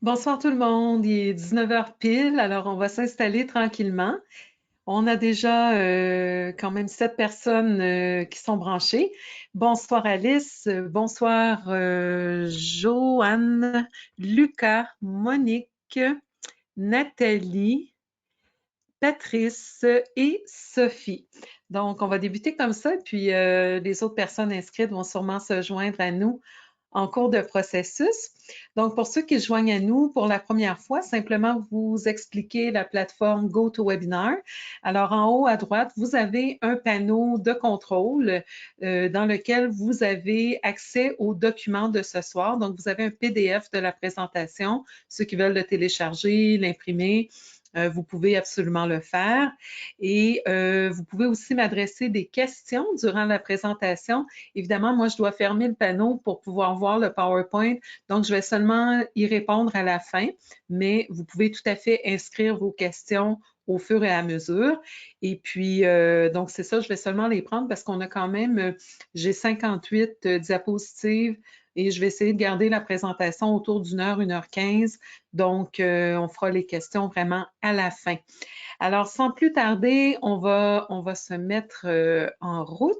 Bonsoir tout le monde, il est 19 heures pile, alors on va s'installer tranquillement. On a déjà quand même 7 personnes qui sont branchées. Bonsoir Alice, bonsoir Joanne, Lucas, Monique, Nathalie, Patrice et Sophie. Donc, on va débuter comme ça, puis les autres personnes inscrites vont sûrement se joindre à nous en cours de processus. Donc, pour ceux qui se joignent à nous pour la première fois, simplement vous expliquer la plateforme GoToWebinar. Alors, en haut à droite, vous avez un panneau de contrôle dans lequel vous avez accès aux documents de ce soir. Donc, vous avez un PDF de la présentation. Ceux qui veulent le télécharger, l'imprimer, vous pouvez absolument le faire. Et vous pouvez aussi m'adresser des questions durant la présentation. Évidemment, moi, je dois fermer le panneau pour pouvoir voir le PowerPoint. Donc, je vais seulement y répondre à la fin, mais vous pouvez tout à fait inscrire vos questions au fur et à mesure. Et puis, donc, c'est ça, je vais seulement les prendre parce qu'on a quand même, j'ai 58 diapositives et je vais essayer de garder la présentation autour d'une heure, 1h15. Donc, on fera les questions vraiment à la fin. Alors, sans plus tarder, on va se mettre en route.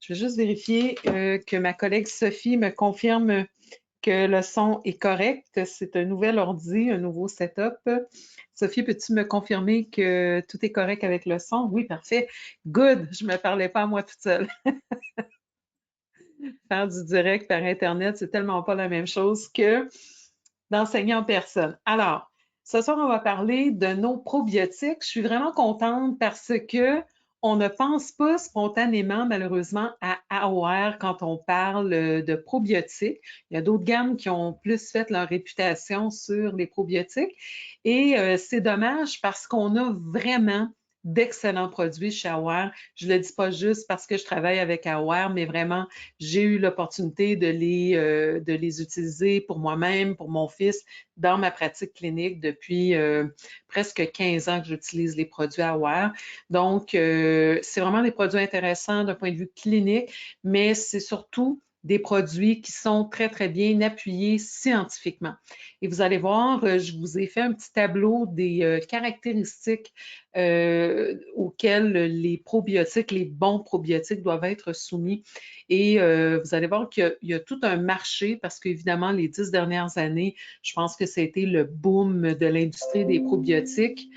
Je vais juste vérifier que ma collègue Sophie me confirme que le son est correct. C'est un nouvel ordi, un nouveau setup. Sophie, peux-tu me confirmer que tout est correct avec le son? Oui, parfait. Good. Je ne me parlais pas à moi toute seule. Faire du direct par Internet, c'est tellement pas la même chose que d'enseigner en personne. Alors, ce soir, on va parler de nos probiotiques. Je suis vraiment contente parce que on ne pense pas spontanément, malheureusement, à AOR quand on parle de probiotiques. Il y a d'autres gammes qui ont plus fait leur réputation sur les probiotiques. Et c'est dommage parce qu'on a vraiment d'excellents produits chez AOR. Je ne le dis pas juste parce que je travaille avec AOR, mais vraiment, j'ai eu l'opportunité de les utiliser pour moi-même, pour mon fils, dans ma pratique clinique depuis presque 15 ans que j'utilise les produits AOR. Donc, c'est vraiment des produits intéressants d'un point de vue clinique, mais c'est surtout des produits qui sont très, très bien appuyés scientifiquement. Et vous allez voir, je vous ai fait un petit tableau des caractéristiques auxquelles les probiotiques, les bons probiotiques doivent être soumis. Et vous allez voir qu'il y a tout un marché parce qu'évidemment, les 10 dernières années, je pense que ça a été le boom de l'industrie des probiotiques.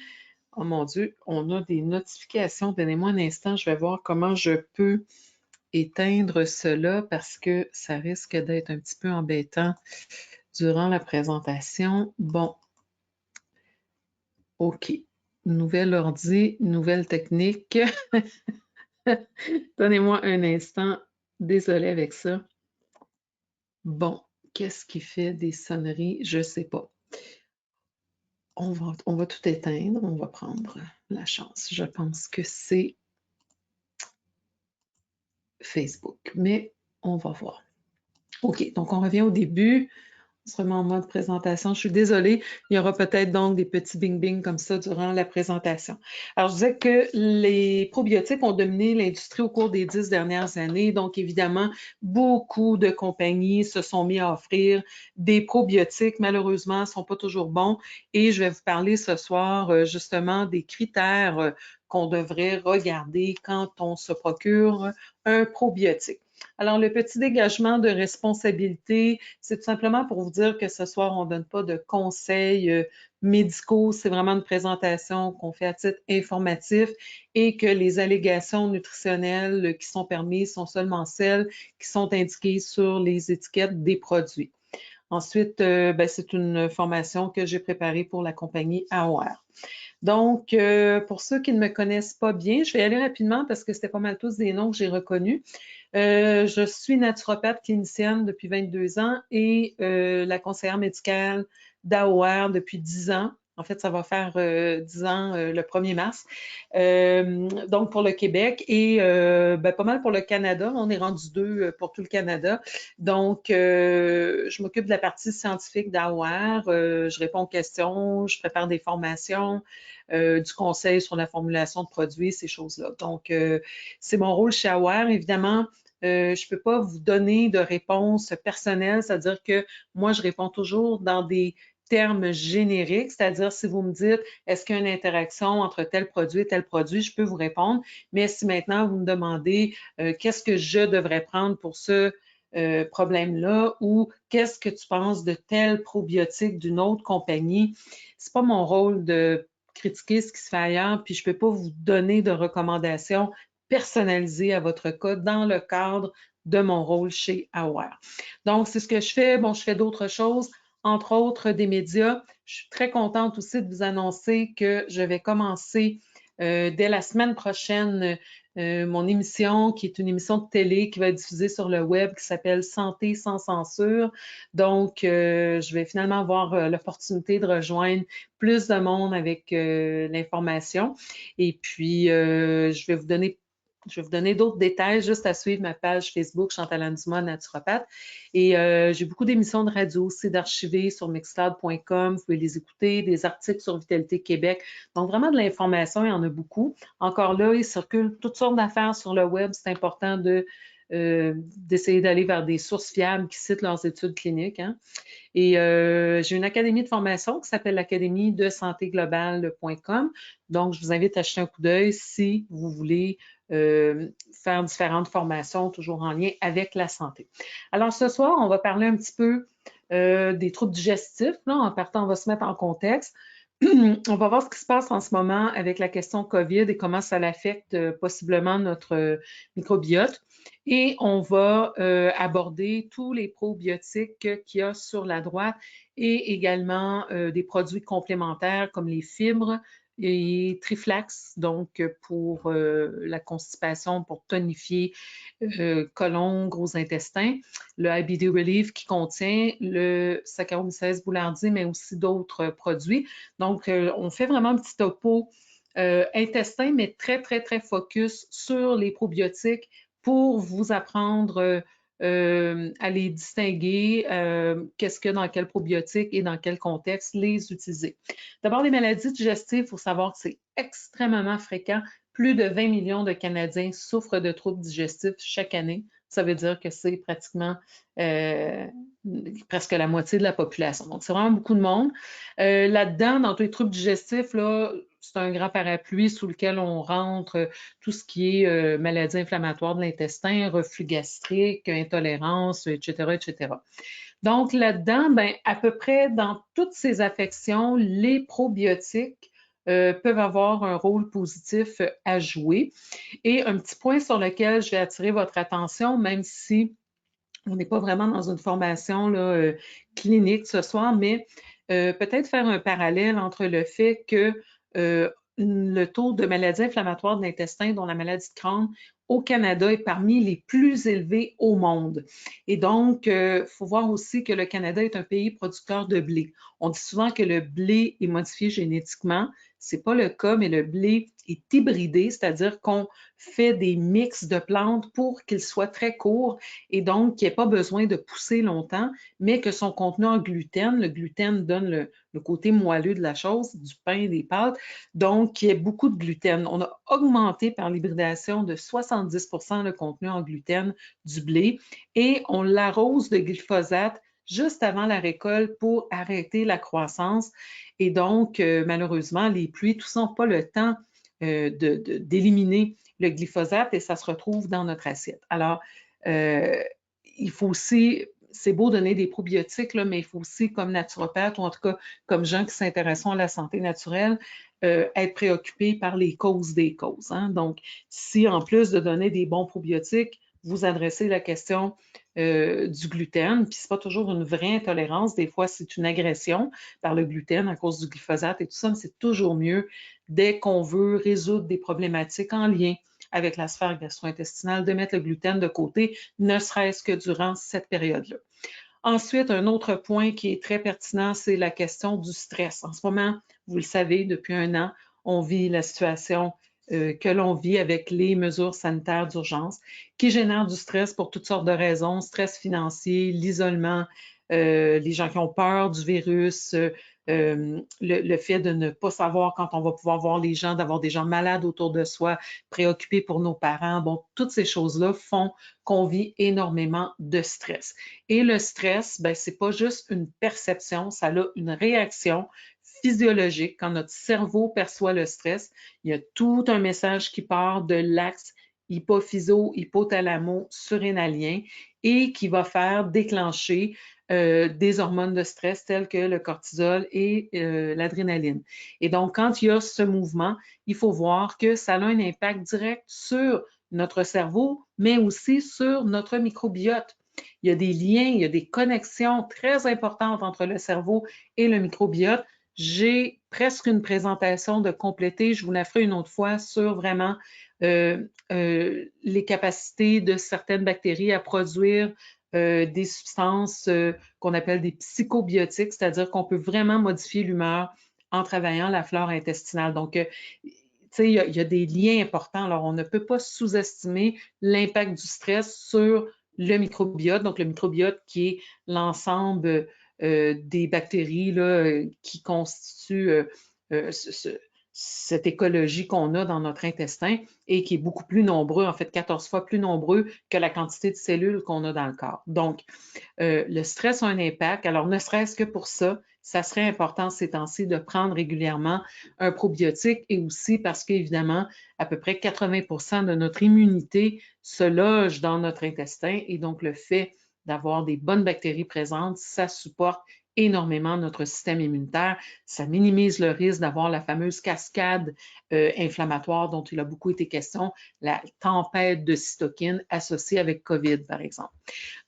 Oh mon Dieu, on a des notifications. Donnez-moi un instant, je vais voir comment je peux éteindre cela parce que ça risque d'être un petit peu embêtant durant la présentation. Bon, OK. Nouvel ordi, nouvelle technique. Donnez-moi un instant. Désolée avec ça. Bon, qu'est-ce qui fait des sonneries? Je ne sais pas. On va tout éteindre. On va prendre la chance. Je pense que c'est Facebook, mais on va voir. OK, donc on revient au début. On se remet en mode présentation. Je suis désolée, il y aura peut-être donc des petits bing-bing comme ça durant la présentation. Alors, je disais que les probiotiques ont dominé l'industrie au cours des 10 dernières années. Donc, évidemment, beaucoup de compagnies se sont mis à offrir des probiotiques. Malheureusement, ne sont pas toujours bons. Et je vais vous parler ce soir justement des critères qu'on devrait regarder quand on se procure un probiotique. Alors, le petit dégagement de responsabilité, c'est tout simplement pour vous dire que ce soir, on ne donne pas de conseils médicaux. C'est vraiment une présentation qu'on fait à titre informatif et que les allégations nutritionnelles qui sont permises sont seulement celles qui sont indiquées sur les étiquettes des produits. Ensuite, c'est une formation que j'ai préparée pour la compagnie AOR. Donc, pour ceux qui ne me connaissent pas bien, je vais aller rapidement parce que c'était pas mal tous des noms que j'ai reconnus. Je suis naturopathe clinicienne depuis 22 ans et la conseillère médicale d'AOR depuis 10 ans. En fait, ça va faire 10 ans le 1er mars. Donc, pour le Québec et pas mal pour le Canada. On est rendu 2 pour tout le Canada. Donc, je m'occupe de la partie scientifique d'AOR. Je réponds aux questions, je prépare des formations, du conseil sur la formulation de produits, ces choses-là. Donc, c'est mon rôle chez AOR. Évidemment, je ne peux pas vous donner de réponse personnelle, c'est-à-dire que moi, je réponds toujours dans des termes génériques, c'est-à-dire si vous me dites est-ce qu'il y a une interaction entre tel produit et tel produit, je peux vous répondre. Mais si maintenant vous me demandez qu'est-ce que je devrais prendre pour ce problème-là ou qu'est-ce que tu penses de tel probiotique d'une autre compagnie, c'est pas mon rôle de critiquer ce qui se fait ailleurs, puis je peux pas vous donner de recommandations personnalisées à votre cas dans le cadre de mon rôle chez Aware. Donc, c'est ce que je fais. Bon, je fais d'autres choses, entre autres des médias. Je suis très contente aussi de vous annoncer que je vais commencer dès la semaine prochaine mon émission, qui est une émission de télé qui va être diffusée sur le web, qui s'appelle Santé sans censure. Donc, je vais finalement avoir l'opportunité de rejoindre plus de monde avec l'information. Et puis, je vais vous donner d'autres détails juste à suivre ma page Facebook Chantal Anne Dumas, naturopathe. Et j'ai beaucoup d'émissions de radio aussi d'archivées sur mixcloud.com. Vous pouvez les écouter, des articles sur Vitalité Québec. Donc, vraiment de l'information, il y en a beaucoup. Encore là, il circule toutes sortes d'affaires sur le web. C'est important d'essayer d'aller vers des sources fiables qui citent leurs études cliniques. Hein. Et j'ai une académie de formation qui s'appelle l'Académie de santéglobale.com. Donc, je vous invite à jeter un coup d'œil si vous voulez faire différentes formations, toujours en lien avec la santé. Alors, ce soir, on va parler un petit peu des troubles digestifs. Là, en partant, on va se mettre en contexte. On va voir ce qui se passe en ce moment avec la question COVID et comment ça l'affecte possiblement notre microbiote. Et on va aborder tous les probiotiques qu'il y a sur la droite et également des produits complémentaires comme les fibres et Triflax, donc pour la constipation, pour tonifier côlon, gros intestin, le IBD Relief qui contient le Saccharomyces boulardii, mais aussi d'autres produits. Donc, on fait vraiment un petit topo intestin, mais très, très, très focus sur les probiotiques pour vous apprendre à les distinguer, qu'est-ce que dans quel probiotique et dans quel contexte les utiliser. D'abord, les maladies digestives, il faut savoir que c'est extrêmement fréquent. Plus de 20 millions de Canadiens souffrent de troubles digestifs chaque année. Ça veut dire que c'est pratiquement presque la moitié de la population. Donc, c'est vraiment beaucoup de monde. Là-dedans, dans tous les troubles digestifs, là, c'est un grand parapluie sous lequel on rentre tout ce qui est maladies inflammatoires de l'intestin, reflux gastrique, intolérance, etc., etc. Donc, là-dedans, ben, à peu près dans toutes ces affections, les probiotiques peuvent avoir un rôle positif à jouer. Et un petit point sur lequel je vais attirer votre attention, même si on n'est pas vraiment dans une formation là, clinique ce soir, mais peut-être faire un parallèle entre le fait que le taux de maladies inflammatoires de l'intestin, dont la maladie de Crohn, au Canada est parmi les plus élevés au monde. Et donc, il faut voir aussi que le Canada est un pays producteur de blé. On dit souvent que le blé est modifié génétiquement. Ce n'est pas le cas, mais le blé est hybridé, c'est-à-dire qu'on fait des mix de plantes pour qu'il soit très court et donc qu'il n'y ait pas besoin de pousser longtemps, mais que son contenu en gluten, le gluten donne le côté moelleux de la chose, du pain, des pâtes, donc qu'il y ait beaucoup de gluten. On a augmenté par l'hybridation de 70 le contenu en gluten du blé et on l'arrose de glyphosate juste avant la récolte pour arrêter la croissance. Et donc, malheureusement, les pluies, tout ça n'ont pas le temps d'éliminer le glyphosate et ça se retrouve dans notre assiette. Alors, il faut aussi, c'est beau donner des probiotiques, là, mais il faut aussi, comme naturopathe ou en tout cas comme gens qui s'intéressent à la santé naturelle, être préoccupé par les causes des causes. Hein? Donc, si en plus de donner des bons probiotiques, vous adressez la question du gluten, puis c'est pas toujours une vraie intolérance, des fois c'est une agression par le gluten à cause du glyphosate et tout ça, mais c'est toujours mieux dès qu'on veut résoudre des problématiques en lien avec la sphère gastro-intestinale, de mettre le gluten de côté, ne serait-ce que durant cette période-là. Ensuite, un autre point qui est très pertinent, c'est la question du stress. En ce moment, vous le savez, depuis un an, on vit la situation que l'on vit avec les mesures sanitaires d'urgence qui génèrent du stress pour toutes sortes de raisons, stress financier, l'isolement, les gens qui ont peur du virus, le fait de ne pas savoir quand on va pouvoir voir les gens, d'avoir des gens malades autour de soi, préoccupés pour nos parents. Bon, toutes ces choses-là font qu'on vit énormément de stress. Et le stress, ben, c'est pas juste une perception, ça a une réaction physiologique. Quand notre cerveau perçoit le stress, il y a tout un message qui part de l'axe hypophyso-hypothalamo-surrénalien et qui va faire déclencher des hormones de stress telles que le cortisol et l'adrénaline. Et donc, quand il y a ce mouvement, il faut voir que ça a un impact direct sur notre cerveau, mais aussi sur notre microbiote. Il y a des liens, il y a des connexions très importantes entre le cerveau et le microbiote. J'ai presque une présentation de compléter, je vous la ferai une autre fois sur vraiment les capacités de certaines bactéries à produire des substances qu'on appelle des psychobiotiques, c'est-à-dire qu'on peut vraiment modifier l'humeur en travaillant la flore intestinale. Donc, il y a des liens importants. Alors, on ne peut pas sous-estimer l'impact du stress sur le microbiote. Donc, le microbiote qui est l'ensemble des bactéries là, qui constituent cette écologie qu'on a dans notre intestin et qui est beaucoup plus nombreux, en fait 14 fois plus nombreux que la quantité de cellules qu'on a dans le corps. Donc, le stress a un impact. Alors, ne serait-ce que pour ça, ça serait important ces temps-ci de prendre régulièrement un probiotique et aussi parce qu'évidemment, à peu près 80% de notre immunité se loge dans notre intestin et donc le fait d'avoir des bonnes bactéries présentes, ça supporte énormément notre système immunitaire. Ça minimise le risque d'avoir la fameuse cascade inflammatoire dont il a beaucoup été question, la tempête de cytokines associée avec COVID, par exemple.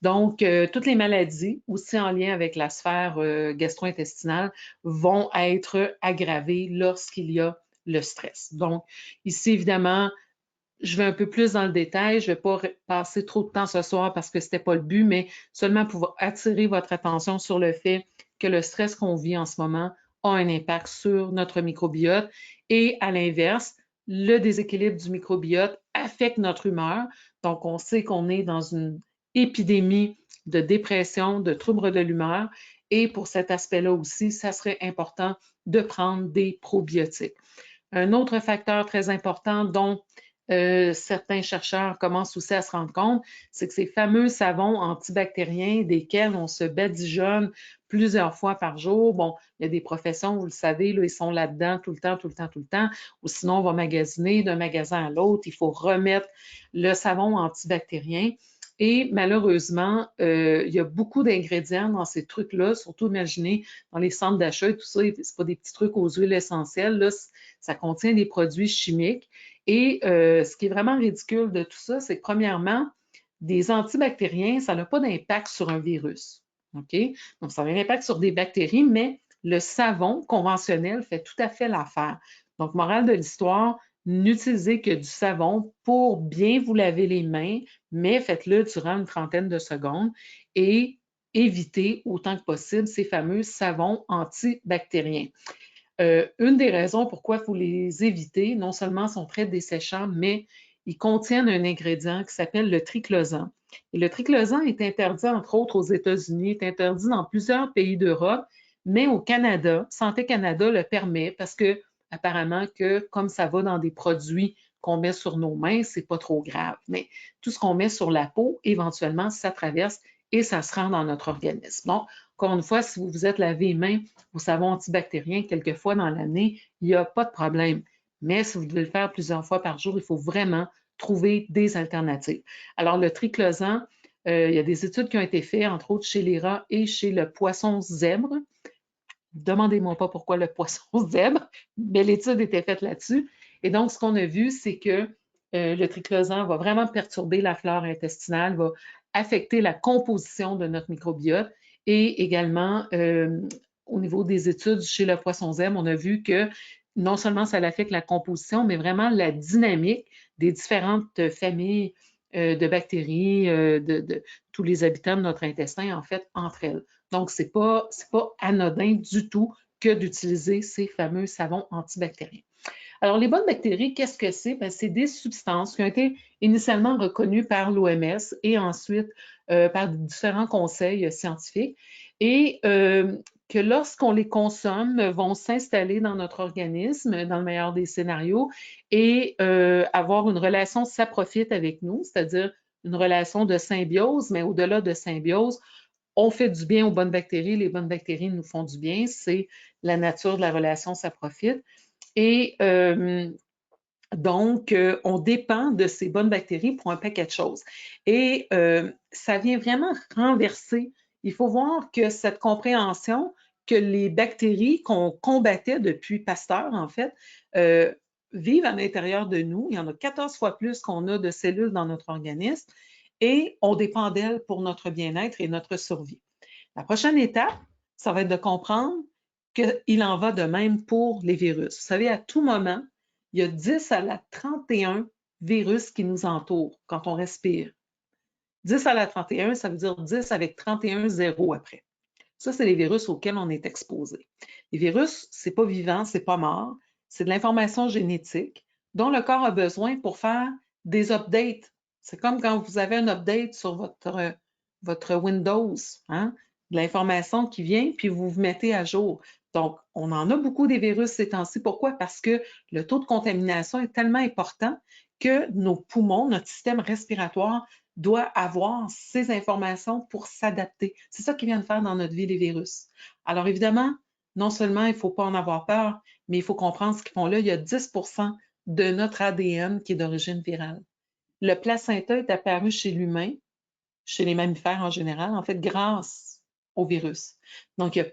Donc, toutes les maladies, aussi en lien avec la sphère gastro-intestinale, vont être aggravées lorsqu'il y a le stress. Donc, ici, évidemment, je vais un peu plus dans le détail. Je ne vais pas passer trop de temps ce soir parce que ce n'était pas le but, mais seulement pour attirer votre attention sur le fait que le stress qu'on vit en ce moment a un impact sur notre microbiote et à l'inverse, le déséquilibre du microbiote affecte notre humeur. Donc, on sait qu'on est dans une épidémie de dépression, de troubles de l'humeur et pour cet aspect-là aussi, ça serait important de prendre des probiotiques. Un autre facteur très important dont certains chercheurs commencent aussi à se rendre compte, c'est que ces fameux savons antibactériens desquels on se badigeonne plusieurs fois par jour. Bon, il y a des professions, vous le savez, là, ils sont là-dedans tout le temps, tout le temps, tout le temps, ou sinon on va magasiner d'un magasin à l'autre, il faut remettre le savon antibactérien. Et malheureusement, il y a beaucoup d'ingrédients dans ces trucs-là, surtout imaginez dans les centres d'achat et tout ça, c'est pas des petits trucs aux huiles essentielles, là, ça contient des produits chimiques. Et ce qui est vraiment ridicule de tout ça, c'est que premièrement, des antibactériens, ça n'a pas d'impact sur un virus. OK? Donc, ça a un impact sur des bactéries, mais le savon conventionnel fait tout à fait l'affaire. Donc, morale de l'histoire, n'utilisez que du savon pour bien vous laver les mains, mais faites-le durant une trentaine de secondes et évitez autant que possible ces fameux savons antibactériens. Une des raisons pourquoi il faut les éviter, non seulement sont très desséchants, mais ils contiennent un ingrédient qui s'appelle le triclosan. Et le triclosan est interdit, entre autres, aux États-Unis, est interdit dans plusieurs pays d'Europe, mais au Canada, Santé Canada le permet parce que, apparemment, que comme ça va dans des produits qu'on met sur nos mains, c'est pas trop grave. Mais tout ce qu'on met sur la peau, éventuellement, ça traverse et ça se rend dans notre organisme. Donc, encore une fois, si vous vous êtes lavé les mains au savon antibactérien quelques fois dans l'année, il n'y a pas de problème. Mais si vous devez le faire plusieurs fois par jour, il faut vraiment trouver des alternatives. Alors, le triclosan, il y a des études qui ont été faites, entre autres chez les rats et chez le poisson zèbre. Demandez-moi pas pourquoi le poisson zèbre, mais l'étude était faite là-dessus. Et donc, ce qu'on a vu, c'est que le triclosan va vraiment perturber la flore intestinale, va affecter la composition de notre microbiote et également, au niveau des études chez le poisson zèbre, on a vu que non seulement ça affecte la composition, mais vraiment la dynamique des différentes familles de bactéries, de tous les habitants de notre intestin, en fait, entre elles. Donc, c'est pas anodin du tout que d'utiliser ces fameux savons antibactériens. Alors, les bonnes bactéries, qu'est-ce que c'est? Ben, c'est des substances qui ont été initialement reconnues par l'OMS et ensuite par différents conseils scientifiques. Et que lorsqu'on les consomme, vont s'installer dans notre organisme, dans le meilleur des scénarios, et avoir une relation saprofite avec nous, c'est-à-dire une relation de symbiose, mais au-delà de symbiose, on fait du bien aux bonnes bactéries, les bonnes bactéries nous font du bien, c'est la nature de la relation saprofite. Et donc, on dépend de ces bonnes bactéries pour un paquet de choses. Et ça vient vraiment renverser. Il faut voir que cette compréhension que les bactéries qu'on combattait depuis Pasteur, en fait, vivent à l'intérieur de nous. Il y en a 14 fois plus qu'on a de cellules dans notre organisme et on dépend d'elles pour notre bien-être et notre survie. La prochaine étape, ça va être de comprendre qu'il en va de même pour les virus. Vous savez, à tout moment, il y a 10 à la 31 virus qui nous entourent quand on respire. 10 à la 31, ça veut dire 10 avec 31 zéros après. Ça, c'est les virus auxquels on est exposé. Les virus, c'est pas vivant, c'est pas mort, c'est de l'information génétique dont le corps a besoin pour faire des updates. C'est comme quand vous avez un update sur votre Windows, hein? De l'information qui vient, puis vous vous mettez à jour. Donc, on en a beaucoup des virus ces temps-ci. Pourquoi? Parce que le taux de contamination est tellement important que nos poumons, notre système respiratoire, doit avoir ces informations pour s'adapter. C'est ça qu'ils viennent faire dans notre vie, les virus. Alors évidemment, non seulement il ne faut pas en avoir peur, mais il faut comprendre ce qu'ils font là. Il y a 10 de notre ADN qui est d'origine virale. Le placenta est apparu chez l'humain, chez les mammifères en général, en fait, grâce au virus. Donc, il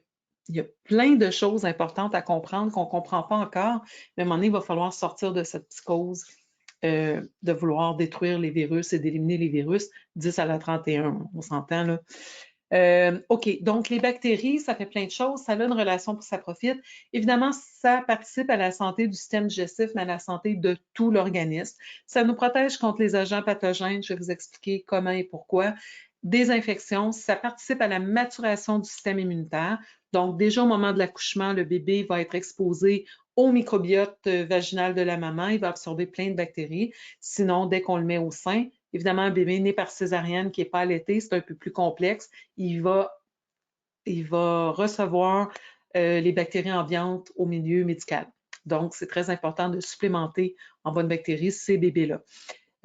y a plein de choses importantes à comprendre qu'on ne comprend pas encore, mais à un moment donné, il va falloir sortir de cette psychose de vouloir détruire les virus et d'éliminer les virus, 10 à la 31, on s'entend là. OK, donc les bactéries, ça fait plein de choses, ça a une relation pour ça profite. Évidemment, ça participe à la santé du système digestif, mais à la santé de tout l'organisme. Ça nous protège contre les agents pathogènes, je vais vous expliquer comment et pourquoi. Des infections, ça participe à la maturation du système immunitaire. Donc, déjà au moment de l'accouchement, le bébé va être exposé au microbiote vaginal de la maman, il va absorber plein de bactéries. Sinon, dès qu'on le met au sein, évidemment, un bébé né par césarienne qui n'est pas allaité, c'est un peu plus complexe. Il va recevoir les bactéries ambiantes au milieu médical. Donc, c'est très important de supplémenter en bonnes bactéries ces bébés-là.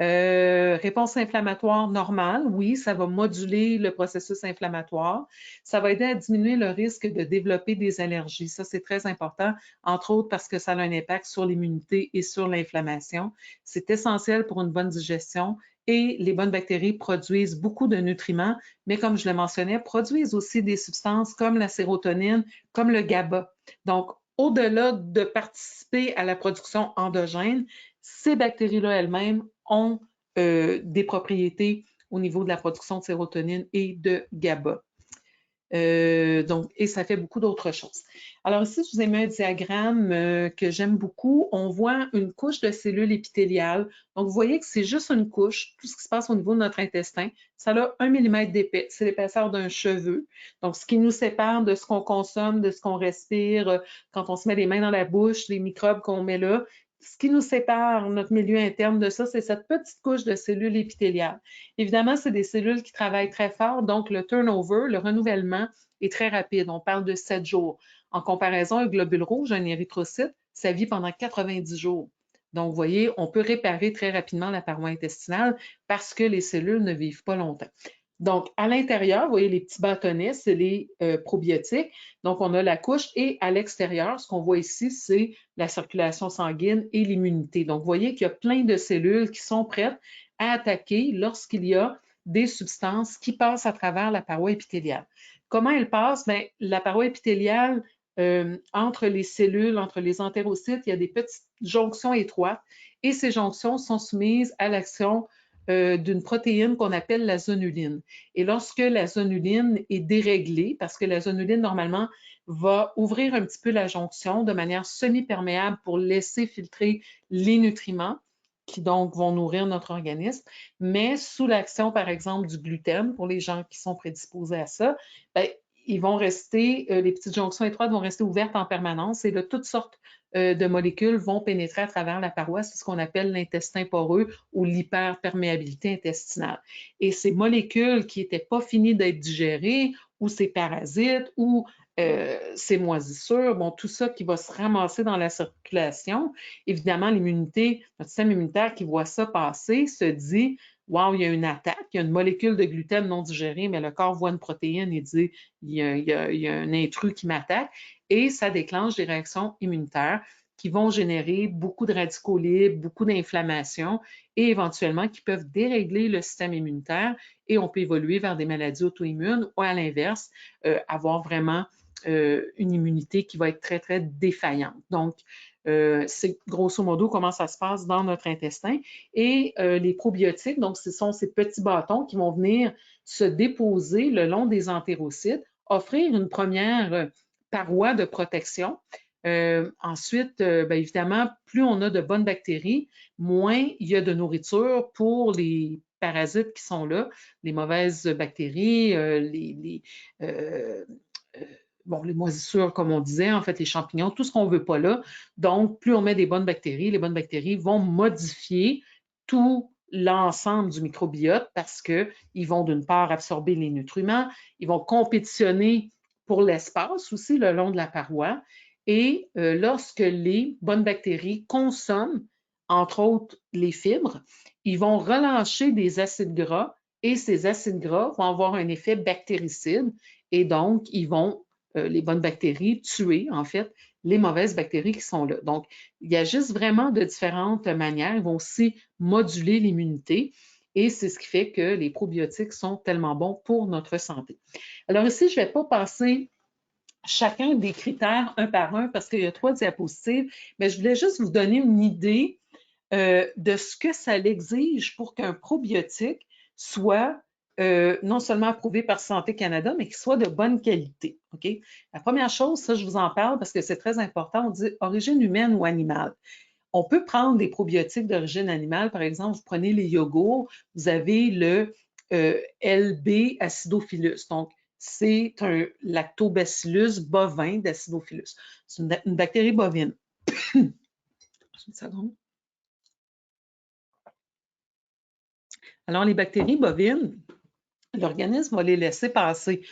Réponse inflammatoire normale, oui, ça va moduler le processus inflammatoire. Ça va aider à diminuer le risque de développer des allergies. Ça, c'est très important, entre autres parce que ça a un impact sur l'immunité et sur l'inflammation. C'est essentiel pour une bonne digestion et les bonnes bactéries produisent beaucoup de nutriments, mais comme je le mentionnais, produisent aussi des substances comme la sérotonine, comme le GABA. Donc, au-delà de participer à la production endogène, ces bactéries-là elles-mêmes ont des propriétés au niveau de la production de sérotonine et de GABA. Donc, et ça fait beaucoup d'autres choses. Alors ici, je vous ai mis un diagramme que j'aime beaucoup. On voit une couche de cellules épithéliales. Donc, vous voyez que c'est juste une couche, tout ce qui se passe au niveau de notre intestin. Ça a 1 mm d'épais. C'est l'épaisseur d'un cheveu. Donc, ce qui nous sépare de ce qu'on consomme, de ce qu'on respire, quand on se met les mains dans la bouche, les microbes qu'on met là, ce qui nous sépare, notre milieu interne de ça, c'est cette petite couche de cellules épithéliales. Évidemment, c'est des cellules qui travaillent très fort, donc le turnover, le renouvellement est très rapide. On parle de 7 jours. En comparaison, un globule rouge, un érythrocyte, ça vit pendant 90 jours. Donc, vous voyez, on peut réparer très rapidement la paroi intestinale parce que les cellules ne vivent pas longtemps. Donc, à l'intérieur, vous voyez les petits bâtonnets, c'est les probiotiques. Donc, on a la couche et à l'extérieur, ce qu'on voit ici, c'est la circulation sanguine et l'immunité. Donc, vous voyez qu'il y a plein de cellules qui sont prêtes à attaquer lorsqu'il y a des substances qui passent à travers la paroi épithéliale. Comment elles passent? Bien, la paroi épithéliale, entre les cellules, entre les entérocytes, il y a des petites jonctions étroites et ces jonctions sont soumises à l'action d'une protéine qu'on appelle la zonuline. Et lorsque la zonuline est déréglée, parce que la zonuline, normalement, va ouvrir un petit peu la jonction de manière semi-perméable pour laisser filtrer les nutriments qui donc vont nourrir notre organisme, mais sous l'action, par exemple, du gluten, pour les gens qui sont prédisposés à ça, bien, ils vont rester, les petites jonctions étroites vont rester ouvertes en permanence et là, toutes sortes de molécules vont pénétrer à travers la paroi. C'est ce qu'on appelle l'intestin poreux ou l'hyperperméabilité intestinale. Et ces molécules qui n'étaient pas finies d'être digérées ou ces parasites ou ces moisissures, bon, tout ça qui va se ramasser dans la circulation. Évidemment, l'immunité, notre système immunitaire qui voit ça passer se dit « Wow, il y a une attaque, il y a une molécule de gluten non digérée, mais le corps voit une protéine et dit « Il y a un intrus qui m'attaque » et ça déclenche des réactions immunitaires qui vont générer beaucoup de radicaux libres, beaucoup d'inflammation et éventuellement qui peuvent dérégler le système immunitaire et on peut évoluer vers des maladies auto-immunes ou à l'inverse, avoir vraiment une immunité qui va être très, très défaillante. Donc, c'est grosso modo comment ça se passe dans notre intestin. Et les probiotiques, donc ce sont ces petits bâtons qui vont venir se déposer le long des entérocytes, offrir une première paroi de protection. Ensuite, bien évidemment, plus on a de bonnes bactéries, moins il y a de nourriture pour les parasites qui sont là, les mauvaises bactéries, bon, les moisissures, comme on disait, en fait, les champignons, tout ce qu'on ne veut pas là. Donc, plus on met des bonnes bactéries, les bonnes bactéries vont modifier tout l'ensemble du microbiote parce qu'ils vont d'une part absorber les nutriments, ils vont compétitionner pour l'espace aussi le long de la paroi. Et lorsque les bonnes bactéries consomment, entre autres, les fibres, ils vont relâcher des acides gras et ces acides gras vont avoir un effet bactéricide et donc ils vont les bonnes bactéries, tuer en fait les mauvaises bactéries qui sont là. Donc, il y a juste vraiment de différentes manières. Ils vont aussi moduler l'immunité et c'est ce qui fait que les probiotiques sont tellement bons pour notre santé. Alors ici, je ne vais pas passer chacun des critères un par un parce qu'il y a 3 diapositives, mais je voulais juste vous donner une idée de ce que ça l'exige pour qu'un probiotique soit non seulement approuvé par Santé Canada, mais qu'il soit de bonne qualité. Okay? La première chose, ça, je vous en parle parce que c'est très important, on dit origine humaine ou animale. On peut prendre des probiotiques d'origine animale, par exemple, vous prenez les yogourts, vous avez le LB acidophilus. Donc, c'est un lactobacillus bovin d'acidophilus. C'est une bactérie bovine. Une seconde. Alors, les bactéries bovines, l'organisme va les laisser passer.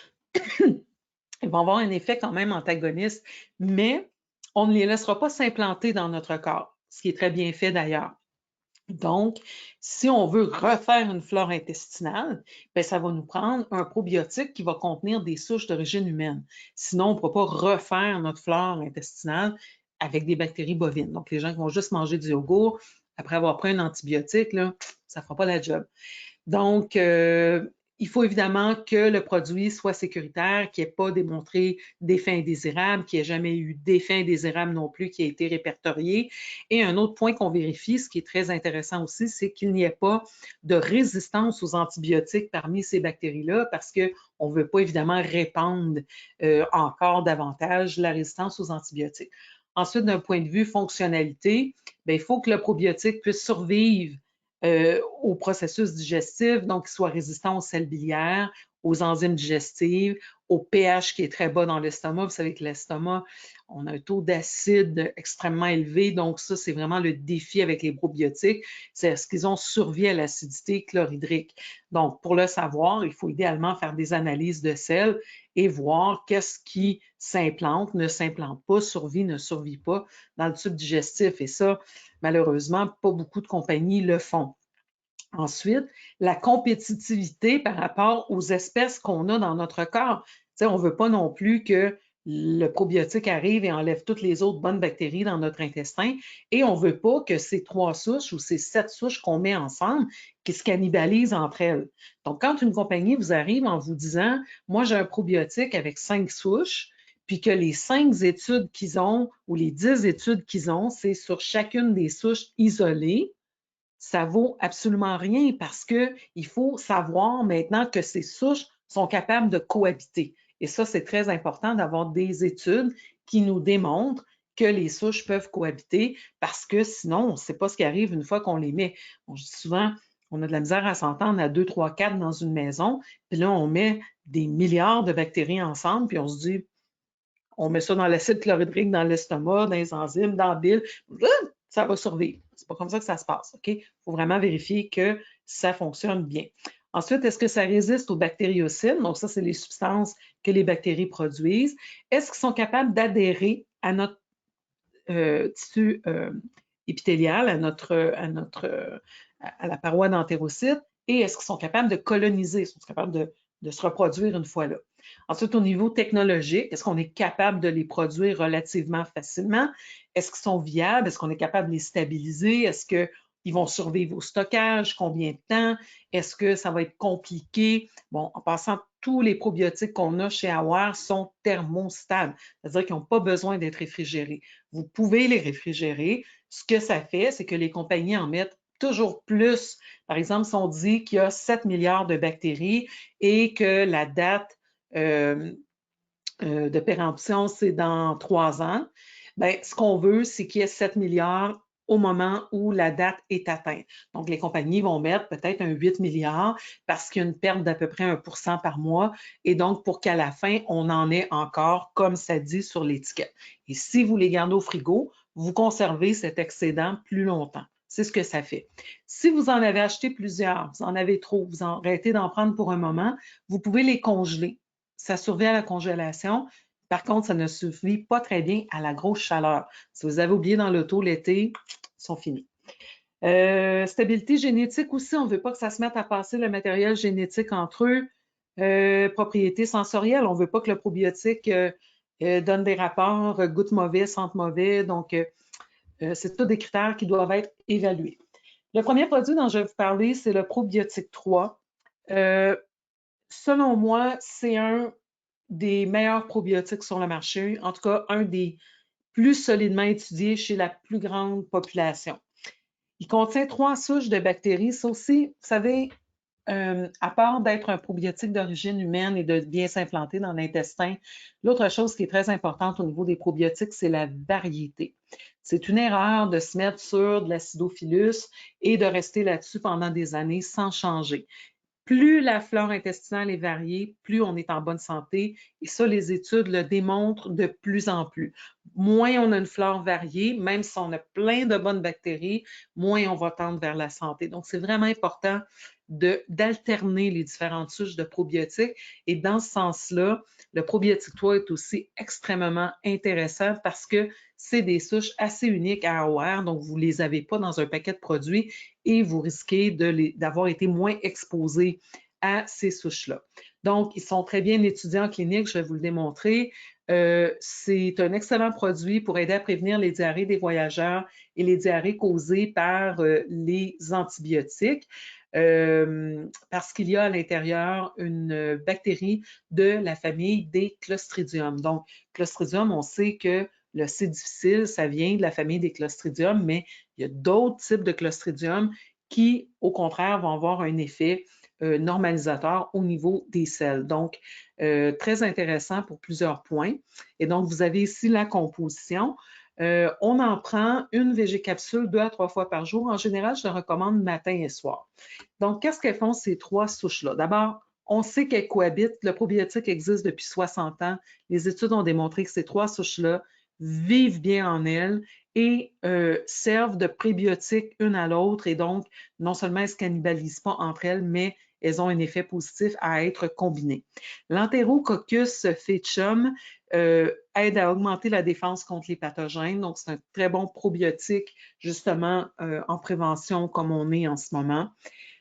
Ils vont avoir un effet quand même antagoniste, mais on ne les laissera pas s'implanter dans notre corps, ce qui est très bien fait d'ailleurs. Donc, si on veut refaire une flore intestinale, bien, ça va nous prendre un probiotique qui va contenir des souches d'origine humaine. Sinon, on ne pourra pas refaire notre flore intestinale avec des bactéries bovines. Donc, les gens qui vont juste manger du yogourt, après avoir pris un antibiotique, là, ça ne fera pas la job. Donc, il faut évidemment que le produit soit sécuritaire, qu'il n'y ait pas démontré d'effet indésirable, qu'il n'y ait jamais eu d'effet indésirable non plus qui a été répertorié. Et un autre point qu'on vérifie, ce qui est très intéressant aussi, c'est qu'il n'y ait pas de résistance aux antibiotiques parmi ces bactéries-là parce qu'on ne veut pas évidemment répandre encore davantage la résistance aux antibiotiques. Ensuite, d'un point de vue fonctionnalité, bien, il faut que le probiotique puisse survivre au processus digestif, donc qu'il soit résistant aux sels biliaires, aux enzymes digestives, au pH qui est très bas dans l'estomac. Vous savez que l'estomac, on a un taux d'acide extrêmement élevé, donc ça, c'est vraiment le défi avec les probiotiques, c'est est-ce qu'ils ont survécu à l'acidité chlorhydrique. Donc, pour le savoir, il faut idéalement faire des analyses de sels et voir qu'est-ce qui s'implante, ne s'implante pas, survit, ne survit pas dans le tube digestif. Et ça, malheureusement, pas beaucoup de compagnies le font. Ensuite, la compétitivité par rapport aux espèces qu'on a dans notre corps. T'sais, on ne veut pas non plus que le probiotique arrive et enlève toutes les autres bonnes bactéries dans notre intestin et on ne veut pas que ces 3 souches ou ces 7 souches qu'on met ensemble qui se cannibalisent entre elles. Donc, quand une compagnie vous arrive en vous disant « Moi, j'ai un probiotique avec 5 souches », puis que les 5 études qu'ils ont ou les 10 études qu'ils ont, c'est sur chacune des souches isolées, ça vaut absolument rien parce qu'il faut savoir maintenant que ces souches sont capables de cohabiter. Et ça, c'est très important d'avoir des études qui nous démontrent que les souches peuvent cohabiter parce que sinon, on ne sait pas ce qui arrive une fois qu'on les met. On dit souvent, on a de la misère à s'entendre à 2, 3, 4 dans une maison, puis là, on met des milliards de bactéries ensemble, puis on se dit, on met ça dans l'acide chlorhydrique, dans l'estomac, dans les enzymes, dans la bile, ça va survivre. C'est pas comme ça que ça se passe, OK? Il faut vraiment vérifier que ça fonctionne bien. Ensuite, est-ce que ça résiste aux bactériocides? Donc, ça, c'est les substances que les bactéries produisent. Est-ce qu'ils sont capables d'adhérer à notre tissu épithélial, à la paroi d'entérocytes? Et est-ce qu'ils sont capables de coloniser? Sont capables de se reproduire une fois là? Ensuite, au niveau technologique, est-ce qu'on est capable de les produire relativement facilement? Est-ce qu'ils sont viables? Est-ce qu'on est capable de les stabiliser? Est-ce qu'ils vont survivre au stockage? Combien de temps? Est-ce que ça va être compliqué? Bon, en passant, tous les probiotiques qu'on a chez Aware sont thermostables, c'est-à-dire qu'ils n'ont pas besoin d'être réfrigérés. Vous pouvez les réfrigérer. Ce que ça fait, c'est que les compagnies en mettent toujours plus. Par exemple, si on dit qu'il y a 7 milliards de bactéries et que la date de péremption, c'est dans 3 ans, bien, ce qu'on veut, c'est qu'il y ait 7 milliards au moment où la date est atteinte. Donc, les compagnies vont mettre peut-être un 8 milliards parce qu'il y a une perte d'à peu près 1% par mois et donc pour qu'à la fin, on en ait encore comme ça dit sur l'étiquette. Et si vous les gardez au frigo, vous conservez cet excédent plus longtemps. C'est ce que ça fait. Si vous en avez acheté plusieurs, vous en avez trop, vous arrêtez d'en prendre pour un moment, vous pouvez les congeler. Ça survit à la congélation. Par contre, ça ne survit pas très bien à la grosse chaleur. Si vous avez oublié dans l'auto l'été, ils sont finis. Stabilité génétique aussi, on ne veut pas que ça se mette à passer le matériel génétique entre eux. Propriétés sensorielles, on ne veut pas que le probiotique donne des rapports, goûte mauvais, sente mauvais. Donc, c'est tous des critères qui doivent être évalués. Le premier produit dont je vais vous parler, c'est le probiotique 3. Selon moi, c'est un des meilleurs probiotiques sur le marché, en tout cas un des plus solidement étudiés chez la plus grande population. Il contient 3 souches de bactéries. Ça aussi, vous savez, à part d'être un probiotique d'origine humaine et de bien s'implanter dans l'intestin, l'autre chose qui est très importante au niveau des probiotiques, c'est la variété. C'est une erreur de se mettre sur de l'acidophilus et de rester là-dessus pendant des années sans changer. Plus la flore intestinale est variée, plus on est en bonne santé. Et ça, les études le démontrent de plus en plus. Moins on a une flore variée, même si on a plein de bonnes bactéries, moins on va tendre vers la santé. Donc, c'est vraiment important d'alterner les différentes souches de probiotiques. Et dans ce sens-là, le probiotique 3 est aussi extrêmement intéressant parce que c'est des souches assez uniques à AOR, donc vous ne les avez pas dans un paquet de produits et vous risquez d'avoir été moins exposé à ces souches-là. Donc, ils sont très bien étudiés en clinique, je vais vous le démontrer. C'est un excellent produit pour aider à prévenir les diarrhées des voyageurs et les diarrhées causées par les antibiotiques. Parce qu'il y a à l'intérieur une bactérie de la famille des Clostridium. Donc, Clostridium, on sait que le C difficile, ça vient de la famille des Clostridium, mais il y a d'autres types de Clostridium qui, au contraire, vont avoir un effet normalisateur au niveau des selles. Donc, très intéressant pour plusieurs points. Et donc, vous avez ici la composition. On en prend une végécapsule 2 à 3 fois par jour. En général, je le recommande matin et soir. Donc, qu'est-ce qu'elles font ces 3 souches-là? D'abord, on sait qu'elles cohabitent. Le probiotique existe depuis 60 ans. Les études ont démontré que ces 3 souches-là vivent bien en elles et servent de prébiotiques une à l'autre. Et donc, non seulement elles ne se cannibalisent pas entre elles, mais elles ont un effet positif à être combinées. L'Enterococcus faecium aide à augmenter la défense contre les pathogènes. Donc, c'est un très bon probiotique, justement, en prévention comme on est en ce moment.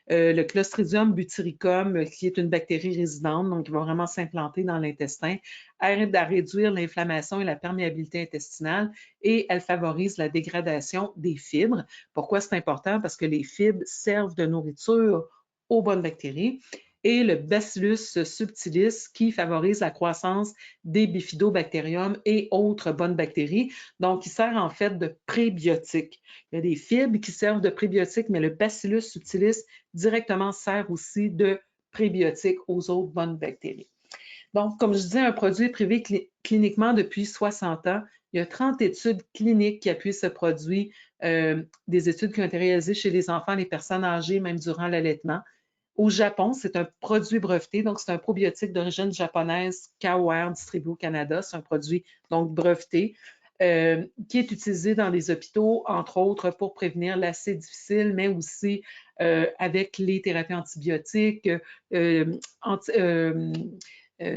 Le Clostridium butyricum, qui est une bactérie résidente, donc qui va vraiment s'implanter dans l'intestin, aide à réduire l'inflammation et la perméabilité intestinale et elle favorise la dégradation des fibres. Pourquoi c'est important? Parce que les fibres servent de nourriture aux bonnes bactéries. Et le Bacillus subtilis qui favorise la croissance des bifidobactériums et autres bonnes bactéries. Donc, il sert en fait de prébiotique. Il y a des fibres qui servent de prébiotiques, mais le Bacillus subtilis directement sert aussi de prébiotique aux autres bonnes bactéries. Donc, comme je disais, un produit est privé cliniquement depuis 60 ans. Il y a 30 études cliniques qui appuient ce produit, des études qui ont été réalisées chez les enfants, les personnes âgées, même durant l'allaitement. Au Japon, c'est un produit breveté, donc c'est un probiotique d'origine japonaise, KOR, distribué au Canada. C'est un produit donc breveté. qui est utilisé dans les hôpitaux, entre autres pour prévenir l'accès difficile, mais aussi avec les thérapies antibiotiques,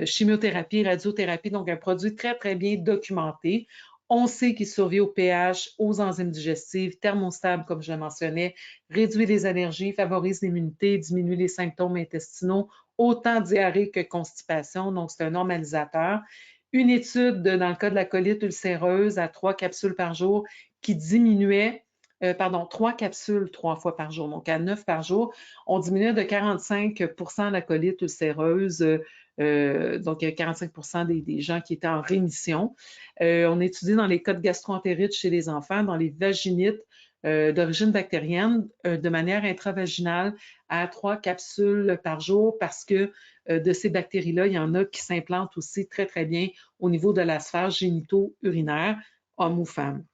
chimiothérapie, radiothérapie, donc un produit très, très bien documenté. On sait qu'il survit au pH, aux enzymes digestives, thermostable, comme je le mentionnais, réduit les allergies, favorise l'immunité, diminue les symptômes intestinaux, autant diarrhée que constipation, donc c'est un normalisateur. Une étude dans le cas de la colite ulcéreuse à 3 capsules par jour qui diminuait, 3 capsules 3 fois par jour, donc à 9 par jour, on diminuait de 45 la colite ulcéreuse, donc 45 des gens qui étaient en rémission. On a étudié dans les cas de gastroentérite chez les enfants, dans les vaginites d'origine bactérienne, de manière intravaginale à 3 capsules par jour parce que de ces bactéries-là, il y en a qui s'implantent aussi très, très bien au niveau de la sphère génito-urinaire, homme ou femme.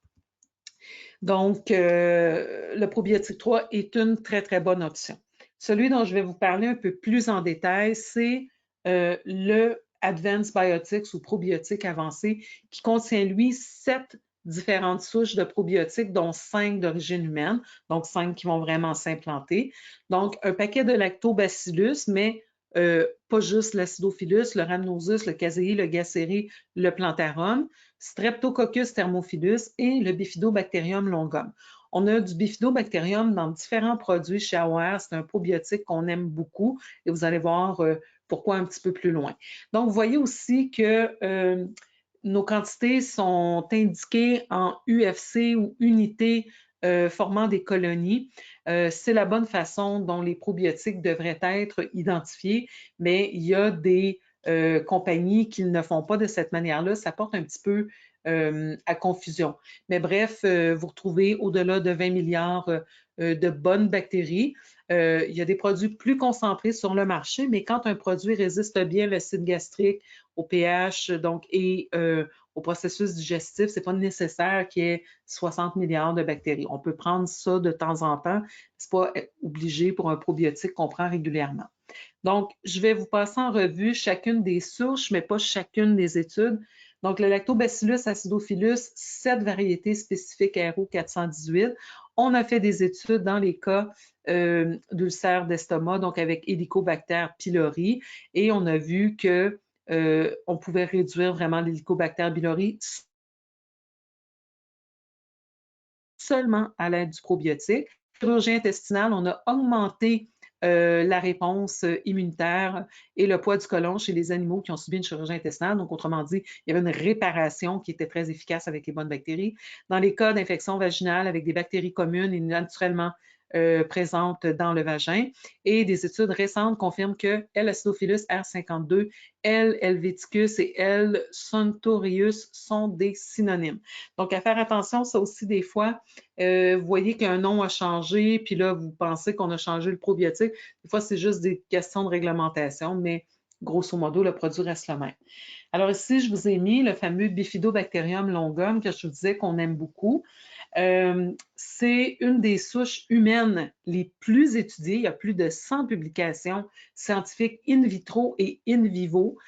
Donc, le probiotique 3 est une très, très bonne option. Celui dont je vais vous parler un peu plus en détail, c'est le Advanced Biotics ou probiotique avancé qui contient, lui, 7 différentes souches de probiotiques, dont 5 d'origine humaine, donc 5 qui vont vraiment s'implanter. Donc, un paquet de lactobacillus, mais pas juste l'acidophilus, le rhamnosus, le casei, le gasseri, le plantarum, Streptococcus thermophilus et le Bifidobacterium longum. On a du Bifidobacterium dans différents produits chez Aware. C'est un probiotique qu'on aime beaucoup et vous allez voir pourquoi un petit peu plus loin. Donc, vous voyez aussi que nos quantités sont indiquées en UFC ou unités formant des colonies. C'est la bonne façon dont les probiotiques devraient être identifiés, mais il y a des compagnies qui ne font pas de cette manière-là. Ça porte un petit peu à confusion. Mais bref, vous retrouvez au-delà de 20 milliards de bonnes bactéries. Il y a des produits plus concentrés sur le marché, mais quand un produit résiste bien à l'acide gastrique, au pH donc, et au processus digestif, ce n'est pas nécessaire qu'il y ait 60 milliards de bactéries. On peut prendre ça de temps en temps. Ce n'est pas obligé pour un probiotique qu'on prend régulièrement. Donc, je vais vous passer en revue chacune des souches, mais pas chacune des études. Donc, le Lactobacillus acidophilus, 7 variétés spécifiques RO 418. On a fait des études dans les cas d'ulcères d'estomac, donc avec Helicobacter pylori, et on a vu que on pouvait réduire vraiment l'Helicobacter pylori seulement à l'aide du probiotique. Chirurgie intestinale, on a augmenté la réponse immunitaire et le poids du côlon chez les animaux qui ont subi une chirurgie intestinale. Donc, autrement dit, il y avait une réparation qui était très efficace avec les bonnes bactéries. Dans les cas d'infection vaginale avec des bactéries communes et naturellement présentes dans le vagin. Et des études récentes confirment que L. acidophilus R52, L. helveticus et L. suntoreus sont des synonymes. Donc, à faire attention, ça aussi, des fois, vous voyez qu'un nom a changé, puis là, vous pensez qu'on a changé le probiotique. Des fois, c'est juste des questions de réglementation, mais grosso modo, le produit reste le même. Alors ici, je vous ai mis le fameux Bifidobacterium longum que je vous disais qu'on aime beaucoup. C'est une des souches humaines les plus étudiées. Il y a plus de 100 publications scientifiques in vitro et in vivo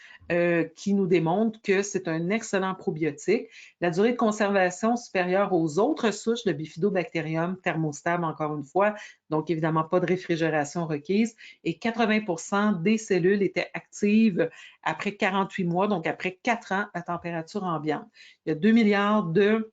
qui nous démontrent que c'est un excellent probiotique. La durée de conservation supérieure aux autres souches de Bifidobacterium thermostable, encore une fois, donc évidemment pas de réfrigération requise, et 80% des cellules étaient actives après 48 mois, donc après 4 ans à température ambiante. Il y a 2 milliards de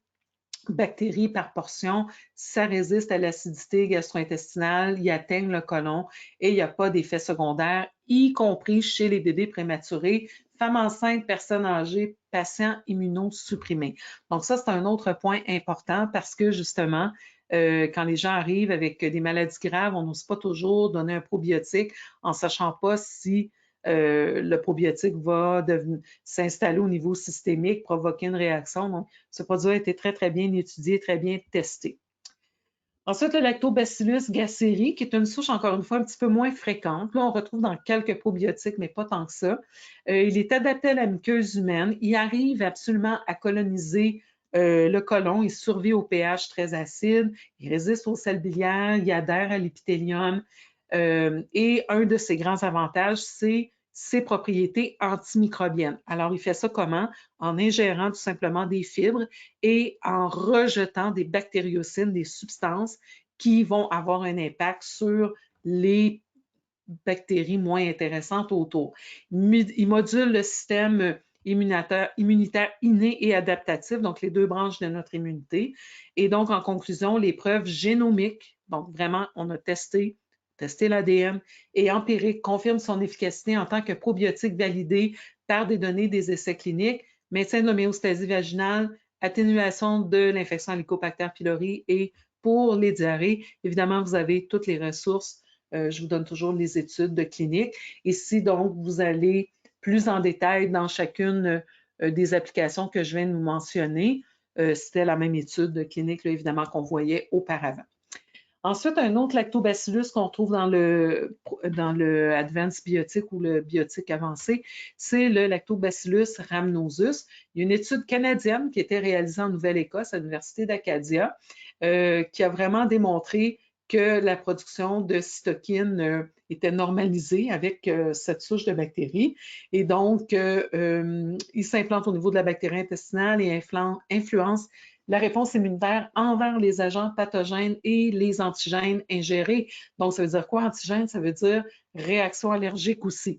bactéries par portion, ça résiste à l'acidité gastro-intestinale, il atteigne le côlon et il n'y a pas d'effet secondaire, y compris chez les bébés prématurés, femmes enceintes, personnes âgées, patients immunosupprimés. Donc ça, c'est un autre point important parce que justement, quand les gens arrivent avec des maladies graves, on n'ose pas toujours donner un probiotique en ne sachant pas si le probiotique va s'installer au niveau systémique, provoquer une réaction. Donc, ce produit a été très, très bien étudié, très bien testé. Ensuite, le Lactobacillus gasseri, qui est une souche, encore une fois, un petit peu moins fréquente. Là, on retrouve dans quelques probiotiques, mais pas tant que ça. Il est adapté à la muqueuse humaine. Il arrive absolument à coloniser le côlon. Il survit au pH très acide. Il résiste aux sels biliaires. Il adhère à l'épithélium. Et un de ses grands avantages, c'est ses propriétés antimicrobiennes. Alors, il fait ça comment? En ingérant tout simplement des fibres et en rejetant des bactériocines, des substances qui vont avoir un impact sur les bactéries moins intéressantes autour. Il module le système immunitaire inné et adaptatif, donc les deux branches de notre immunité. Et donc, en conclusion, les preuves génomiques, donc vraiment, on a testé l'ADN et empirique confirment son efficacité en tant que probiotique validé par des données des essais cliniques, maintien de l'homéostasie vaginale, atténuation de l'infection à Helicobacter pylori et pour les diarrhées. Évidemment, vous avez toutes les ressources. Je vous donne toujours les études de clinique. Ici, donc, vous allez plus en détail dans chacune des applications que je viens de vous mentionner. C'était la même étude de clinique, là, évidemment, qu'on voyait auparavant. Ensuite, un autre lactobacillus qu'on trouve dans le Advanced Biotique ou le biotique avancé, c'est le Lactobacillus rhamnosus. Il y a une étude canadienne qui a été réalisée en Nouvelle-Écosse à l'Université d'Acadia qui a vraiment démontré que la production de cytokines était normalisée avec cette souche de bactéries. Et donc, il s'implante au niveau de la bactérie intestinale et influence la réponse immunitaire envers les agents pathogènes et les antigènes ingérés. Donc, ça veut dire quoi, antigène? Ça veut dire réaction allergique aussi.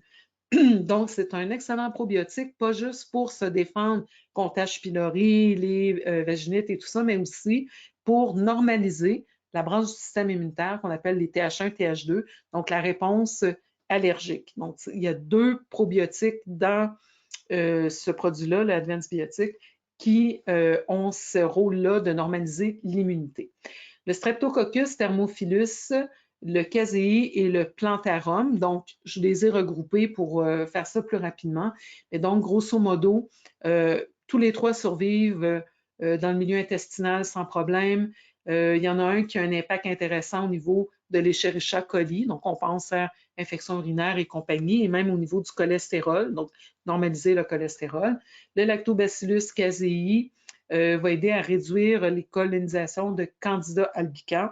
Donc, c'est un excellent probiotique, pas juste pour se défendre contre H. pylori, les vaginites et tout ça, mais aussi pour normaliser la branche du système immunitaire qu'on appelle les TH1, TH2, donc la réponse allergique. Donc, il y a 2 probiotiques dans ce produit-là, l'Advanced Biotique, qui ont ce rôle-là de normaliser l'immunité. Le Streptococcus thermophilus, le casei et le plantarum, donc je les ai regroupés pour faire ça plus rapidement. Et donc, grosso modo, tous les 3 survivent dans le milieu intestinal sans problème. Il y en a un qui a un impact intéressant au niveau de l'Escherichia coli, donc on pense à infection urinaire et compagnie, et même au niveau du cholestérol, donc normaliser le cholestérol. Le Lactobacillus casei va aider à réduire les colonisations de Candida albicans.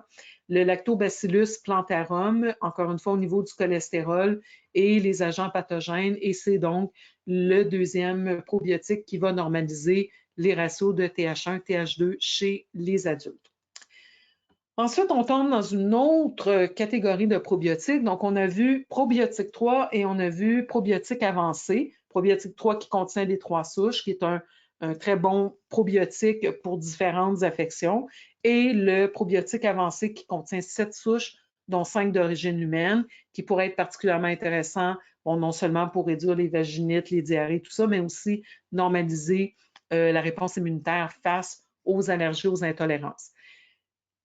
Le Lactobacillus plantarum, encore une fois au niveau du cholestérol et les agents pathogènes, et c'est donc le deuxième probiotique qui va normaliser les ratios de TH1, TH2 chez les adultes. Ensuite, on tombe dans une autre catégorie de probiotiques. Donc, on a vu probiotique 3 et on a vu probiotique avancé. Probiotique 3 qui contient les 3 souches, qui est un très bon probiotique pour différentes affections. Et le probiotique avancé qui contient 7 souches, dont 5 d'origine humaine, qui pourrait être particulièrement intéressant, bon, non seulement pour réduire les vaginites, les diarrhées, tout ça, mais aussi normaliser la réponse immunitaire face aux allergies, aux intolérances.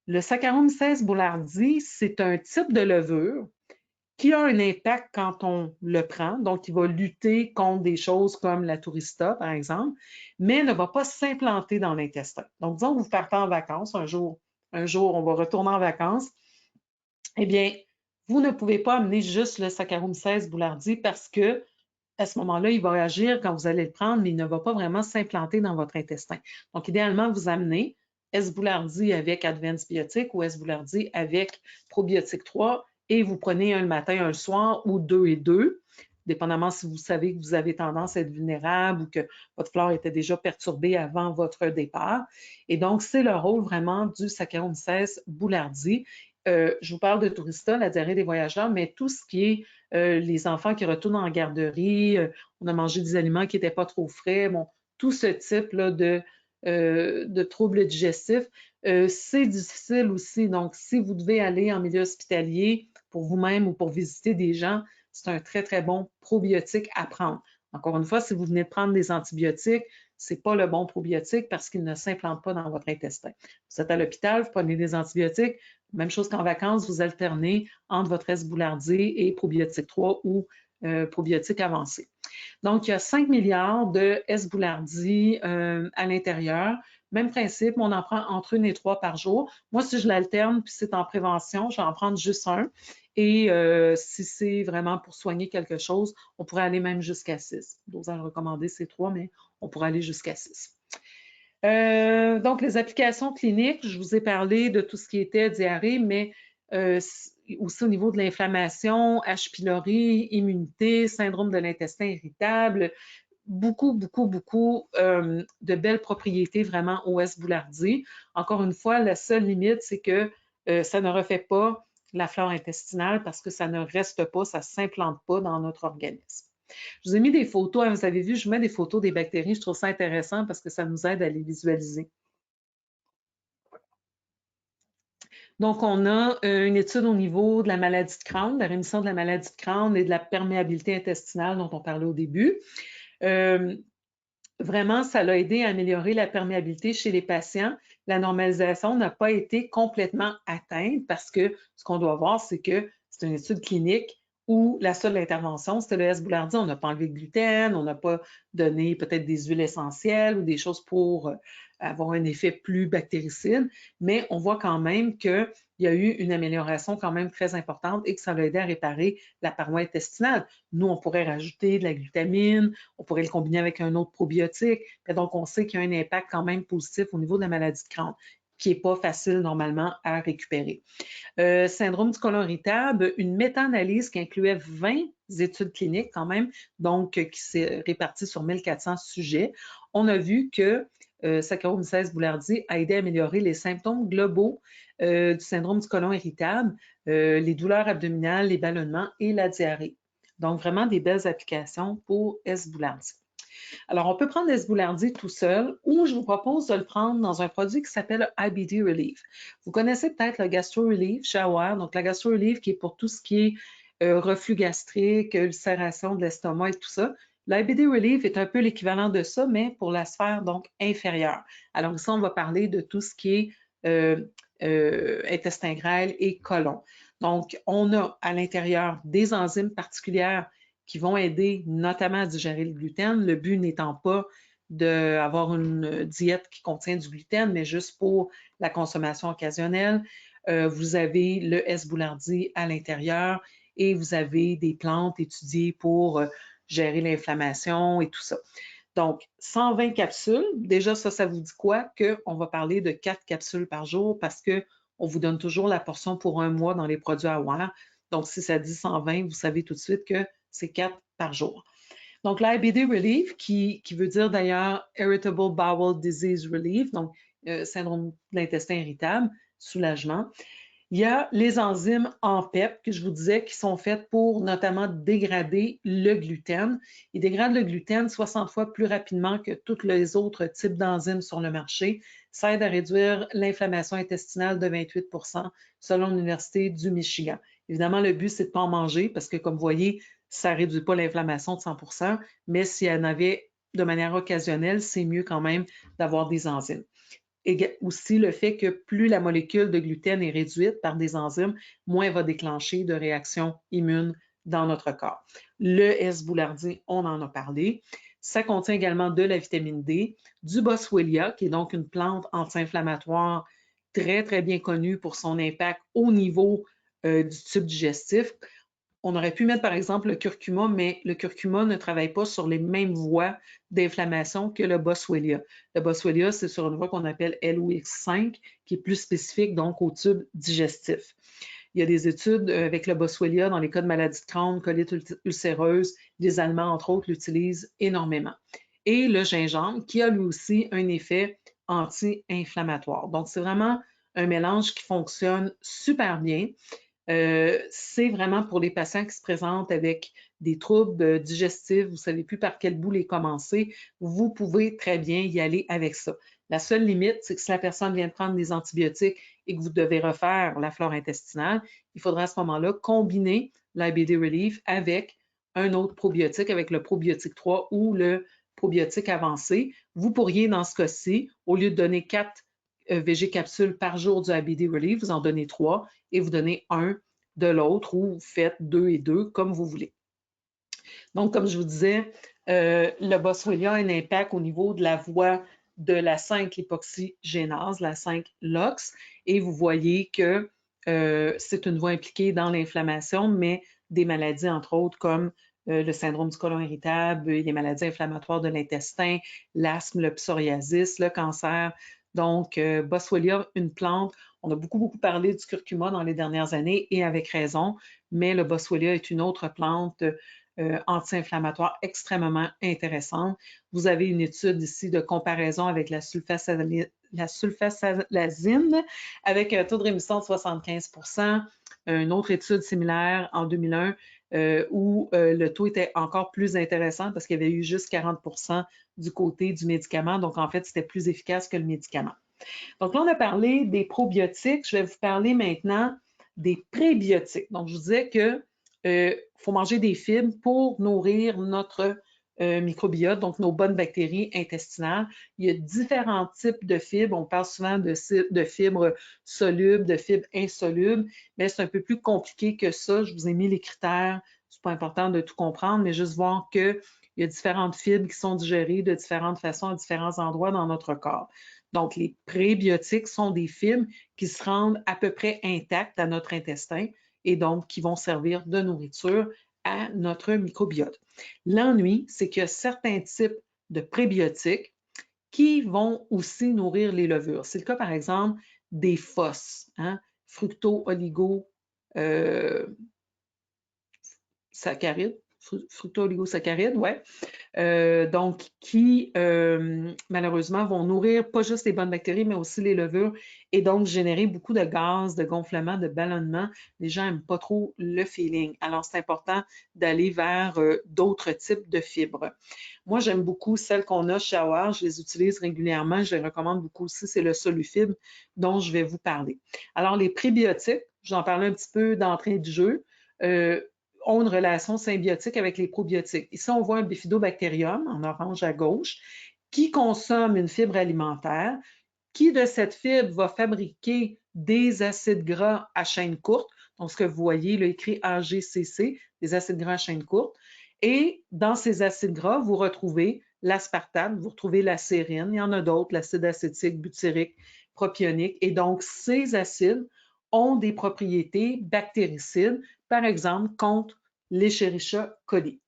Le Saccharomyces boulardii, c'est un type de levure qui a un impact quand on le prend, donc il va lutter contre des choses comme la tourista, par exemple, mais ne va pas s'implanter dans l'intestin. Donc, disons que vous partez en vacances, un jour, on va retourner en vacances, eh bien, vous ne pouvez pas amener juste le Saccharomyces boulardii parce que à ce moment-là, il va agir quand vous allez le prendre, mais il ne va pas vraiment s'implanter dans votre intestin. Donc, idéalement, vous amenez S. boulardii avec Advanced Biotique ou S. boulardii avec Probiotique 3 et vous prenez un le matin, un le soir ou 2 et 2, dépendamment si vous savez que vous avez tendance à être vulnérable ou que votre flore était déjà perturbée avant votre départ. Et donc, c'est le rôle vraiment du Saccharomyces boulardii. Je vous parle de Tourista, la diarrhée des voyageurs, mais tout ce qui est les enfants qui retournent en garderie, on a mangé des aliments qui n'étaient pas trop frais, bon, tout ce type-là de troubles digestifs, c'est difficile aussi. Donc, si vous devez aller en milieu hospitalier pour vous-même ou pour visiter des gens, c'est un très, très bon probiotique à prendre. Encore une fois, si vous venez de prendre des antibiotiques, ce n'est pas le bon probiotique parce qu'il ne s'implante pas dans votre intestin. Vous êtes à l'hôpital, vous prenez des antibiotiques, même chose qu'en vacances, vous alternez entre votre S. boulardii et probiotique 3 ou probiotique avancé. Donc, il y a 5 milliards de S. boulardii à l'intérieur. Même principe, on en prend entre 1 et 3 par jour. Moi, si je l'alterne, puis c'est en prévention, je vais en prendre juste un. Et si c'est vraiment pour soigner quelque chose, on pourrait aller même jusqu'à 6. Le dosage recommandé, c'est 3, mais on pourrait aller jusqu'à 6. Donc, les applications cliniques, je vous ai parlé de tout ce qui était diarrhée, mais aussi au niveau de l'inflammation, H. pylori, immunité, syndrome de l'intestin irritable, beaucoup de belles propriétés vraiment au S-Boulardii. Encore une fois, la seule limite, c'est que ça ne refait pas la flore intestinale parce que ça ne reste pas, ça ne s'implante pas dans notre organisme. Je vous ai mis des photos, hein, vous avez vu, je mets des photos des bactéries, je trouve ça intéressant parce que ça nous aide à les visualiser. Donc, on a une étude au niveau de la maladie de Crohn, de la rémission de la maladie de Crohn et de la perméabilité intestinale dont on parlait au début. Vraiment, ça l'a aidé à améliorer la perméabilité chez les patients. La normalisation n'a pas été complètement atteinte parce que ce qu'on doit voir, c'est que c'est une étude clinique où la seule intervention, c'était le S-Boulardii. On n'a pas enlevé le gluten, on n'a pas donné peut-être des huiles essentielles ou des choses pour avoir un effet plus bactéricide, mais on voit quand même qu'il y a eu une amélioration quand même très importante et que ça l'a aidé à réparer la paroi intestinale. Nous, on pourrait rajouter de la glutamine, on pourrait le combiner avec un autre probiotique. Et donc, on sait qu'il y a un impact quand même positif au niveau de la maladie de Crohn, qui n'est pas facile normalement à récupérer. Syndrome du côlon irritable, une méta-analyse qui incluait 20 études cliniques quand même, donc qui s'est répartie sur 1400 sujets. On a vu que Saccharomyces boulardii a aidé à améliorer les symptômes globaux du syndrome du côlon irritable, les douleurs abdominales, les ballonnements et la diarrhée. Donc, vraiment des belles applications pour S. boulardii. Alors, on peut prendre l'S-Boulardii tout seul ou je vous propose de le prendre dans un produit qui s'appelle IBD Relief. Vous connaissez peut-être le Gastro Relief chez Aware, donc la Gastro Relief qui est pour tout ce qui est reflux gastrique, ulcération de l'estomac et tout ça. L'IBD Relief est un peu l'équivalent de ça, mais pour la sphère donc inférieure. Alors ici, on va parler de tout ce qui est intestin grêle et côlon. Donc, on a à l'intérieur des enzymes particulières qui vont aider notamment à digérer le gluten, le but n'étant pas d'avoir une diète qui contient du gluten, mais juste pour la consommation occasionnelle. Vous avez le S-Boulardii à l'intérieur et vous avez des plantes étudiées pour gérer l'inflammation et tout ça. Donc, 120 capsules, déjà ça vous dit quoi? Qu'on va parler de 4 capsules par jour parce qu'on vous donne toujours la portion pour un mois dans les produits Aware. Donc, si ça dit 120, vous savez tout de suite que c'est 4 par jour. Donc, l'IBD Relief, qui veut dire d'ailleurs Irritable Bowel Disease Relief, donc syndrome de l'intestin irritable, soulagement. Il y a les enzymes en PEP que je vous disais qui sont faites pour notamment dégrader le gluten. Ils dégradent le gluten 60 fois plus rapidement que tous les autres types d'enzymes sur le marché. Ça aide à réduire l'inflammation intestinale de 28 % selon l'Université du Michigan. Évidemment, le but, c'est de ne pas en manger parce que, comme vous voyez, ça ne réduit pas l'inflammation de 100 %, mais s'il y en avait de manière occasionnelle, c'est mieux quand même d'avoir des enzymes. Et aussi le fait que plus la molécule de gluten est réduite par des enzymes, moins elle va déclencher de réactions immunes dans notre corps. Le S-Boulardii, on en a parlé. Ça contient également de la vitamine D, du boswellia, qui est donc une plante anti-inflammatoire très, très bien connue pour son impact au niveau du tube digestif. On aurait pu mettre par exemple le curcuma, mais le curcuma ne travaille pas sur les mêmes voies d'inflammation que le boswellia. Le boswellia, c'est sur une voie qu'on appelle LOX5, qui est plus spécifique donc au tube digestif. Il y a des études avec le boswellia dans les cas de maladie de Crohn, colite ulcéreuse. Les Allemands, entre autres, l'utilisent énormément. Et le gingembre, qui a lui aussi un effet anti-inflammatoire. Donc, c'est vraiment un mélange qui fonctionne super bien. C'est vraiment pour les patients qui se présentent avec des troubles digestifs, vous ne savez plus par quel bout les commencer, vous pouvez très bien y aller avec ça. La seule limite, c'est que si la personne vient de prendre des antibiotiques et que vous devez refaire la flore intestinale, il faudra à ce moment-là combiner l'IBD Relief avec un autre probiotique, avec le probiotique 3 ou le probiotique avancé. Vous pourriez, dans ce cas-ci, au lieu de donner 4 VG capsules par jour du IBD Relief, vous en donnez 3 et vous donnez un de l'autre ou vous faites 2 et 2 comme vous voulez. Donc, comme je vous disais, le boswellia a un impact au niveau de la voie de la 5-lipoxygénase, la 5-LOX, et vous voyez que c'est une voie impliquée dans l'inflammation, mais des maladies, entre autres, comme le syndrome du côlon irritable, les maladies inflammatoires de l'intestin, l'asthme, le psoriasis, le cancer. Donc, boswellia, une plante, On a beaucoup parlé du curcuma dans les dernières années et avec raison, mais le boswellia est une autre plante anti-inflammatoire extrêmement intéressante. Vous avez une étude ici de comparaison avec la sulfasalazine avec un taux de rémission de 75 %. Une autre étude similaire en 2001 où le taux était encore plus intéressant parce qu'il y avait eu juste 40 % du côté du médicament. Donc, en fait, c'était plus efficace que le médicament. Donc là, on a parlé des probiotiques. Je vais vous parler maintenant des prébiotiques. Donc, je vous disais que faut manger des fibres pour nourrir notre microbiote, donc nos bonnes bactéries intestinales. Il y a différents types de fibres. On parle souvent de fibres solubles, de fibres insolubles, mais c'est un peu plus compliqué que ça. Je vous ai mis les critères. C'est pas important de tout comprendre, mais juste voir qu'il y a différentes fibres qui sont digérées de différentes façons à différents endroits dans notre corps. Donc, les prébiotiques sont des fibres qui se rendent à peu près intactes à notre intestin et donc qui vont servir de nourriture à notre microbiote. L'ennui, c'est qu'il y a certains types de prébiotiques qui vont aussi nourrir les levures. C'est le cas, par exemple, des FOS, hein, fructo-oligosaccharides, fructo-oligosaccharides, ouais. Donc, qui malheureusement vont nourrir pas juste les bonnes bactéries, mais aussi les levures et donc générer beaucoup de gaz, de gonflement, de ballonnement. Les gens n'aiment pas trop le feeling. Alors, c'est important d'aller vers d'autres types de fibres. Moi, j'aime beaucoup celles qu'on a chez Aware. Je les utilise régulièrement. Je les recommande beaucoup aussi. C'est le Solufibre dont je vais vous parler. Alors, les prébiotiques, j'en parlais un petit peu d'entrée du jeu. Ont une relation symbiotique avec les probiotiques. Ici, on voit un bifidobacterium en orange à gauche qui consomme une fibre alimentaire qui, de cette fibre, va fabriquer des acides gras à chaîne courte. Donc, ce que vous voyez, là, écrit AGCC, des acides gras à chaîne courte. Et dans ces acides gras, vous retrouvez l'aspartate, vous retrouvez la sérine, il y en a d'autres, l'acide acétique, butyrique, propionique. Et donc, ces acides ont des propriétés bactéricides, par exemple, contre l'Escherichia coli.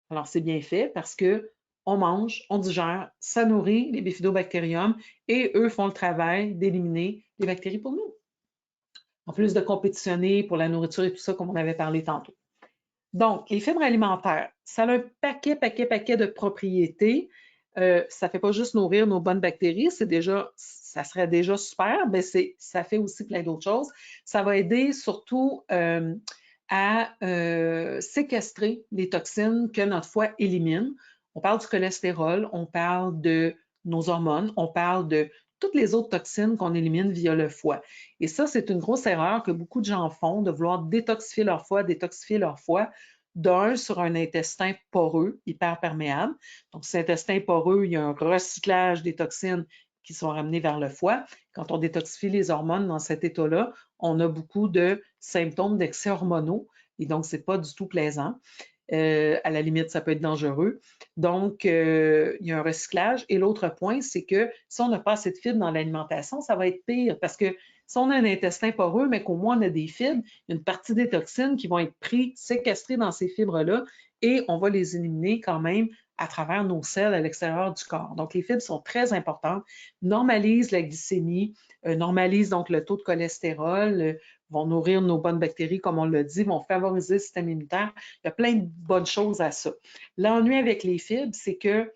Alors, c'est bien fait parce que on mange, on digère, ça nourrit les bifidobactériums et eux font le travail d'éliminer les bactéries pour nous. En plus de compétitionner pour la nourriture et tout ça, comme on avait parlé tantôt. Donc, les fibres alimentaires, ça a un paquet de propriétés. Ça ne fait pas juste nourrir nos bonnes bactéries, ça serait déjà super, mais ça fait aussi plein d'autres choses. Ça va aider surtout à séquestrer les toxines que notre foie élimine. On parle du cholestérol, on parle de nos hormones, on parle de toutes les autres toxines qu'on élimine via le foie. Et ça, c'est une grosse erreur que beaucoup de gens font, de vouloir détoxifier leur foie, d'un sur un intestin poreux, hyper perméable. Donc, cet intestin poreux, il y a un recyclage des toxines qui sont ramenées vers le foie. Quand on détoxifie les hormones dans cet état-là, on a beaucoup de symptômes d'excès hormonaux et donc, ce n'est pas du tout plaisant. À la limite, ça peut être dangereux. Donc, il y a un recyclage. Et l'autre point, c'est que si on n'a pas assez de fibres dans l'alimentation, ça va être pire parce que si on a un intestin poreux, mais qu'au moins on a des fibres, il y a une partie des toxines qui vont être séquestrées dans ces fibres-là et on va les éliminer quand même à travers nos selles à l'extérieur du corps. Donc, les fibres sont très importantes, normalisent la glycémie, normalisent donc le taux de cholestérol, vont nourrir nos bonnes bactéries, comme on l'a dit, vont favoriser le système immunitaire. Il y a plein de bonnes choses à ça. L'ennui avec les fibres, c'est que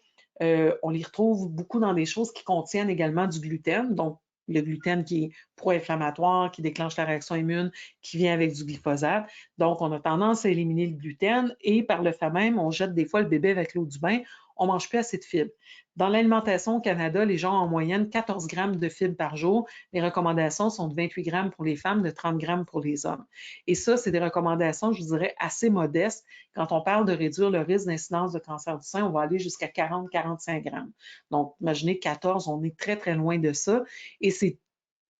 on les retrouve beaucoup dans des choses qui contiennent également du gluten, donc le gluten qui est pro-inflammatoire, qui déclenche la réaction immune, qui vient avec du glyphosate. Donc, on a tendance à éliminer le gluten et par le fait même, on jette des fois le bébé avec l'eau du bain. On ne mange plus assez de fibres. Dans l'alimentation au Canada, les gens ont en moyenne 14 grammes de fibres par jour. Les recommandations sont de 28 grammes pour les femmes, de 30 grammes pour les hommes. Et ça, c'est des recommandations, je vous dirais, assez modestes. Quand on parle de réduire le risque d'incidence de cancer du sein, on va aller jusqu'à 40-45 grammes. Donc, imaginez 14, on est très, très loin de ça. Et c'est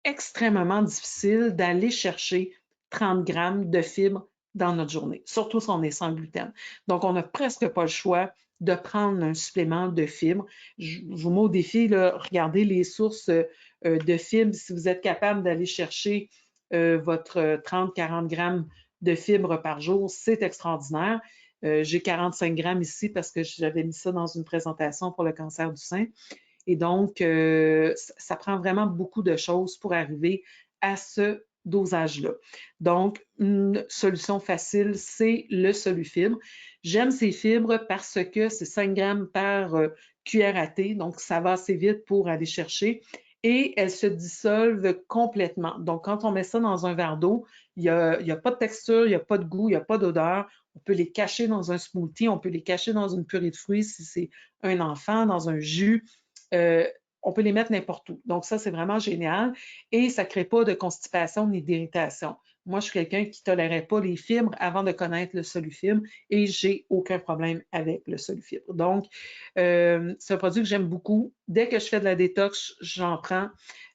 extrêmement difficile d'aller chercher 30 grammes de fibres dans notre journée, surtout si on est sans gluten. Donc, on n'a presque pas le choix de prendre un supplément de fibres. Je vous mets au défi, là, regardez les sources de fibres. Si vous êtes capable d'aller chercher votre 30-40 grammes de fibres par jour, c'est extraordinaire. J'ai 45 grammes ici parce que j'avais mis ça dans une présentation pour le cancer du sein. Et donc, ça prend vraiment beaucoup de choses pour arriver à ce dosage-là. Donc, une solution facile, c'est le solufibre. J'aime ces fibres parce que c'est 5 grammes par cuillère à thé, donc ça va assez vite pour aller chercher et elles se dissolvent complètement. Donc, quand on met ça dans un verre d'eau, il n'y a pas de texture, il n'y a pas de goût, il n'y a pas d'odeur. On peut les cacher dans un smoothie, on peut les cacher dans une purée de fruits si c'est un enfant, dans un jus. On peut les mettre n'importe où. Donc, ça, c'est vraiment génial et ça ne crée pas de constipation ni d'irritation. Moi, je suis quelqu'un qui ne tolérait pas les fibres avant de connaître le solufibre et j'ai aucun problème avec le solufibre. Donc, c'est un produit que j'aime beaucoup. Dès que je fais de la détox, j'en prends.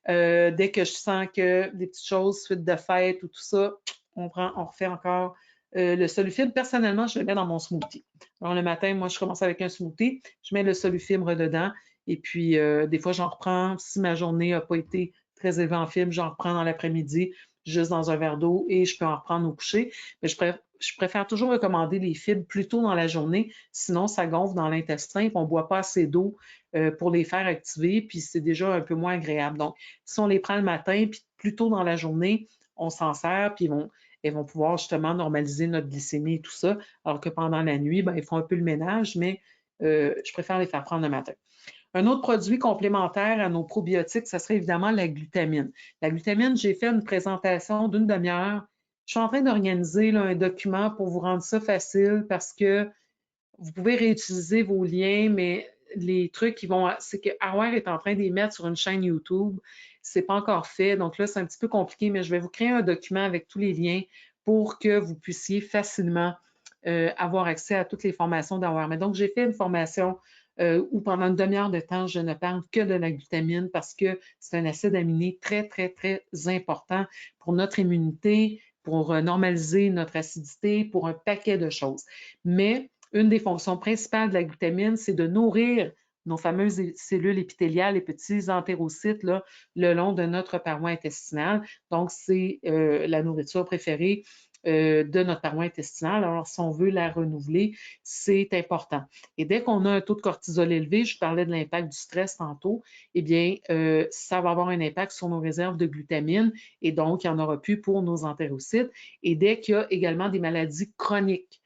Dès que je sens que des petites choses, suite de fête ou tout ça, on refait encore le solufibre. Personnellement, je le mets dans mon smoothie. Alors, le matin, moi, je commence avec un smoothie, je mets le solufibre dedans et puis, des fois, j'en reprends. Si ma journée n'a pas été très élevée en fibres, j'en reprends dans l'après-midi, juste dans un verre d'eau et je peux en reprendre au coucher. Mais je préfère toujours recommander les fibres plus tôt dans la journée, sinon ça gonfle dans l'intestin et on ne boit pas assez d'eau pour les faire activer, puis c'est déjà un peu moins agréable. Donc, si on les prend le matin, puis plus tôt dans la journée, on s'en sert, puis elles vont pouvoir justement normaliser notre glycémie et tout ça, alors que pendant la nuit, ben, ils font un peu le ménage, mais je préfère les faire prendre le matin. Un autre produit complémentaire à nos probiotiques, ça serait évidemment la glutamine. La glutamine, j'ai fait une présentation d'une demi-heure. Je suis en train d'organiser un document pour vous rendre ça facile parce que vous pouvez réutiliser vos liens, mais les trucs qui vont. C'est que Aware est en train de les mettre sur une chaîne YouTube. Ce n'est pas encore fait. Donc là, c'est un petit peu compliqué, mais je vais vous créer un document avec tous les liens pour que vous puissiez facilement avoir accès à toutes les formations d'Aware. Mais donc, j'ai fait une formation où pendant une demi-heure de temps, je ne parle que de la glutamine parce que c'est un acide aminé très, très, très important pour notre immunité, pour normaliser notre acidité, pour un paquet de choses. Mais une des fonctions principales de la glutamine, c'est de nourrir nos fameuses cellules épithéliales, les petits entérocytes là, le long de notre paroi intestinale. Donc, c'est la nourriture préférée de notre paroi intestinale. Alors, si on veut la renouveler, c'est important. Et dès qu'on a un taux de cortisol élevé, je parlais de l'impact du stress tantôt, eh bien, ça va avoir un impact sur nos réserves de glutamine et donc, il n'y en aura plus pour nos entérocytes. Et dès qu'il y a également des maladies chroniques,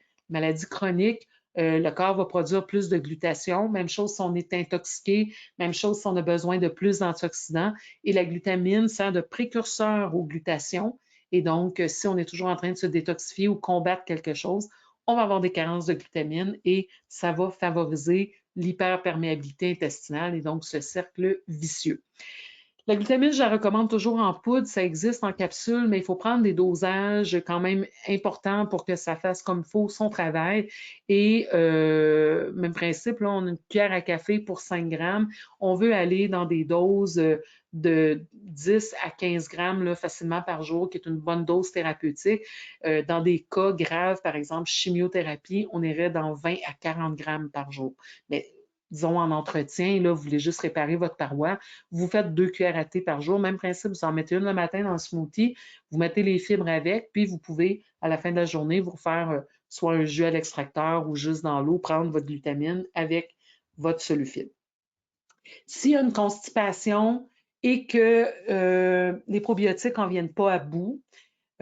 le corps va produire plus de glutation. Même chose si on est intoxiqué, même chose si on a besoin de plus d'antioxydants. Et la glutamine sert de précurseur aux glutations. Et donc, si on est toujours en train de se détoxifier ou combattre quelque chose, on va avoir des carences de glutamine et ça va favoriser l'hyperperméabilité intestinale et donc ce cercle vicieux. La glutamine, je la recommande toujours en poudre. Ça existe en capsule, mais il faut prendre des dosages quand même importants pour que ça fasse comme il faut son travail. Et même principe, là, on a une cuillère à café pour 5 grammes. On veut aller dans des doses de 10 à 15 grammes là, facilement par jour, qui est une bonne dose thérapeutique. Dans des cas graves, par exemple chimiothérapie, on irait dans 20 à 40 grammes par jour. Mais disons en entretien, là, vous voulez juste réparer votre paroi, vous faites 2 cuillères à thé par jour. Même principe, vous en mettez une le matin dans le smoothie, vous mettez les fibres avec, puis vous pouvez, à la fin de la journée, vous faire soit un jus à l'extracteur ou juste dans l'eau, prendre votre glutamine avec votre solufibre. S'il y a une constipation et que les probiotiques n'en viennent pas à bout,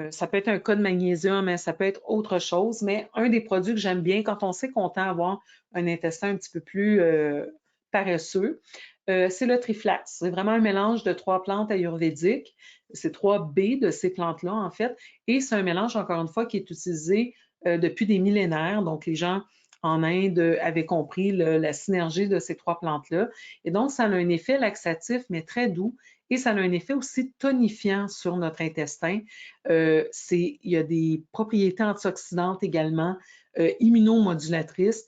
ça peut être un cas de magnésium, mais ça peut être autre chose. Mais un des produits que j'aime bien, quand on sait qu'on tend à avoir un intestin un petit peu plus paresseux, c'est le triflax. C'est vraiment un mélange de 3 plantes ayurvédiques. C'est 3 baies de ces plantes-là, en fait. Et c'est un mélange, encore une fois, qui est utilisé depuis des millénaires. Donc, les gens en Inde avaient compris la synergie de ces 3 plantes-là. Et donc, ça a un effet laxatif, mais très doux. Et ça a un effet aussi tonifiant sur notre intestin. Il y a des propriétés antioxydantes également, immunomodulatrices.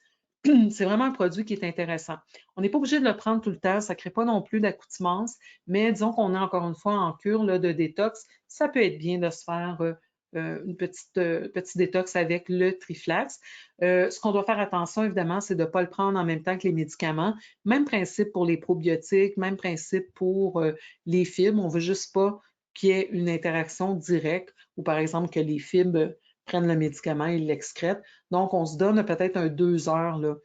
C'est vraiment un produit qui est intéressant. On n'est pas obligé de le prendre tout le temps, ça ne crée pas non plus d'accoutumance, mais disons qu'on est encore une fois en cure là, de détox, ça peut être bien de se faire une petite détox avec le triflax. Ce qu'on doit faire attention, évidemment, c'est de ne pas le prendre en même temps que les médicaments. Même principe pour les probiotiques, même principe pour les fibres. On ne veut juste pas qu'il y ait une interaction directe ou par exemple que les fibres prennent le médicament et l'excrètent. Donc, on se donne peut-être 2 heures là,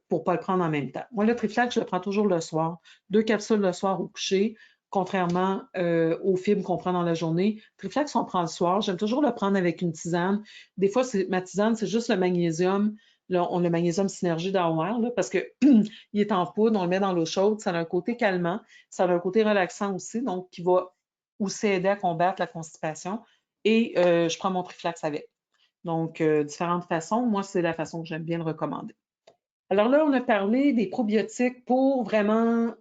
pour ne pas le prendre en même temps. Moi, le triflax, je le prends toujours le soir. 2 capsules le soir au coucher. contrairement aux fibres qu'on prend dans la journée. Triflex, on prend le soir. J'aime toujours le prendre avec une tisane. Des fois, ma tisane, c'est juste le magnésium. Là, on a le magnésium synergie d'AOR, parce que il est en poudre, on le met dans l'eau chaude. Ça a un côté calmant, ça a un côté relaxant aussi, donc qui va aussi aider à combattre la constipation. Et je prends mon Triflex avec. Donc, différentes façons. Moi, c'est la façon que j'aime bien le recommander. Alors là, on a parlé des probiotiques pour vraiment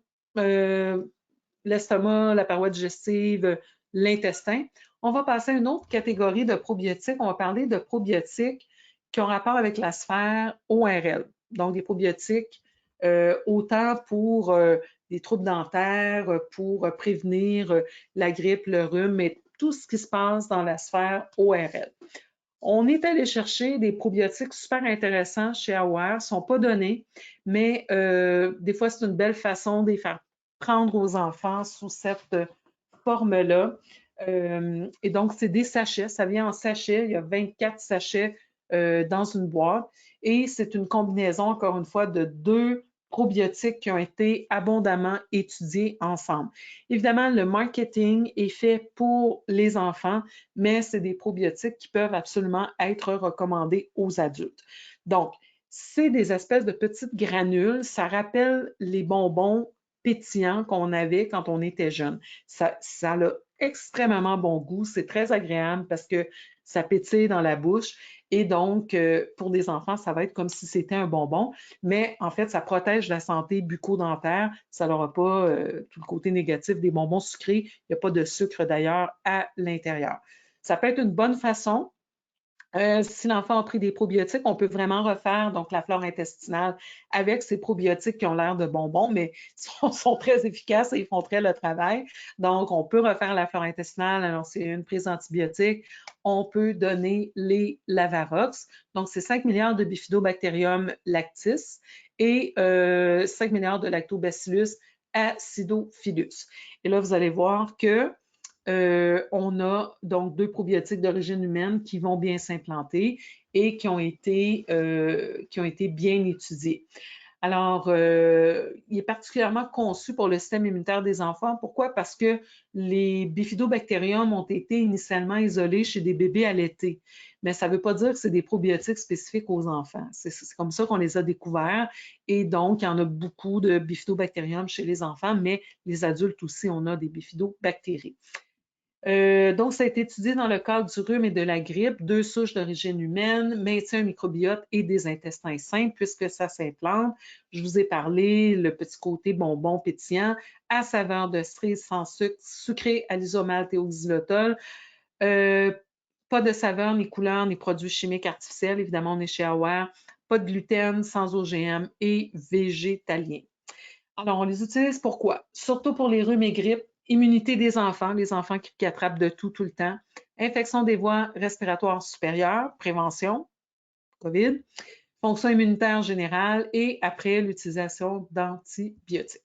l'estomac, la paroi digestive, l'intestin. On va passer à une autre catégorie de probiotiques. On va parler de probiotiques qui ont rapport avec la sphère ORL. Donc, des probiotiques autant pour des troubles dentaires, pour prévenir la grippe, le rhume, mais tout ce qui se passe dans la sphère ORL. On est allé chercher des probiotiques super intéressants chez Aware, ne sont pas donnés, mais des fois, c'est une belle façon de les faire prendre aux enfants sous cette forme-là. Et donc, c'est des sachets, ça vient en sachet, il y a 24 sachets dans une boîte et c'est une combinaison, encore une fois, de 2 probiotiques qui ont été abondamment étudiés ensemble. Évidemment, le marketing est fait pour les enfants, mais c'est des probiotiques qui peuvent absolument être recommandés aux adultes. Donc, c'est des espèces de petites granules, ça rappelle les bonbons pétillants qu'on avait quand on était jeune. Ça a extrêmement bon goût, c'est très agréable parce que ça pétille dans la bouche et donc, pour des enfants, ça va être comme si c'était un bonbon, mais en fait, ça protège la santé bucco-dentaire, ça n'aura pas tout le côté négatif des bonbons sucrés, il n'y a pas de sucre d'ailleurs à l'intérieur. Ça peut être une bonne façon. Si l'enfant a pris des probiotiques, on peut vraiment refaire donc la flore intestinale avec ces probiotiques qui ont l'air de bonbons, mais sont très efficaces et ils font très le travail. Donc, on peut refaire la flore intestinale. Alors, c'est une prise d'antibiotiques. On peut donner les Lavarox. Donc, c'est 5 milliards de Bifidobacterium lactis et 5 milliards de Lactobacillus acidophilus. Et là, vous allez voir que on a donc 2 probiotiques d'origine humaine qui vont bien s'implanter et qui ont été bien étudiés. Alors, il est particulièrement conçu pour le système immunitaire des enfants. Pourquoi? Parce que les bifidobactériums ont été initialement isolés chez des bébés allaités. Mais ça ne veut pas dire que c'est des probiotiques spécifiques aux enfants. C'est comme ça qu'on les a découverts. Et donc, il y en a beaucoup de bifidobactériums chez les enfants, mais les adultes aussi, on a des bifidobactéries. Donc, ça a été étudié dans le cadre du rhume et de la grippe, 2 souches d'origine humaine, maintien microbiote et des intestins sains, puisque ça s'implante. Je vous ai parlé, le petit côté bonbon pétillant, à saveur de cerise sans sucre, sucré à l'isomalte et au xylitol. Pas de saveur, ni couleur, ni produits chimiques artificiels. Évidemment, on est chez Aware. Pas de gluten, sans OGM et végétalien. Alors, on les utilise pourquoi? Surtout pour les rhumes et grippes, immunité des enfants, les enfants qui attrapent de tout le temps, infection des voies respiratoires supérieures, prévention, COVID, fonction immunitaire générale et après l'utilisation d'antibiotiques.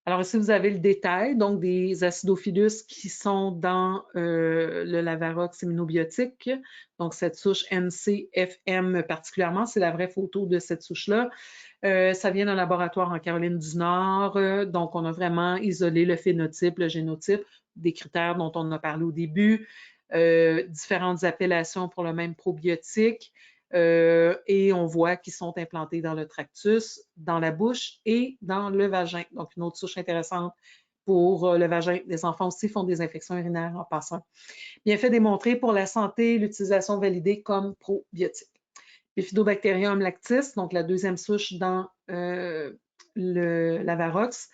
Alors ici, vous avez le détail, donc des acidophilus qui sont dans le Lavarox immunobiotique. Donc cette souche NCFM particulièrement, c'est la vraie photo de cette souche-là. Ça vient d'un laboratoire en Caroline du Nord. Donc on a vraiment isolé le phénotype, le génotype, des critères dont on a parlé au début, différentes appellations pour le même probiotique. Et on voit qu'ils sont implantés dans le tractus, dans la bouche et dans le vagin. Donc, une autre souche intéressante pour le vagin. Les enfants aussi font des infections urinaires en passant. Bienfait démontré pour la santé, l'utilisation validée comme probiotique. Bifidobacterium lactis, donc la deuxième souche dans le Lavarox.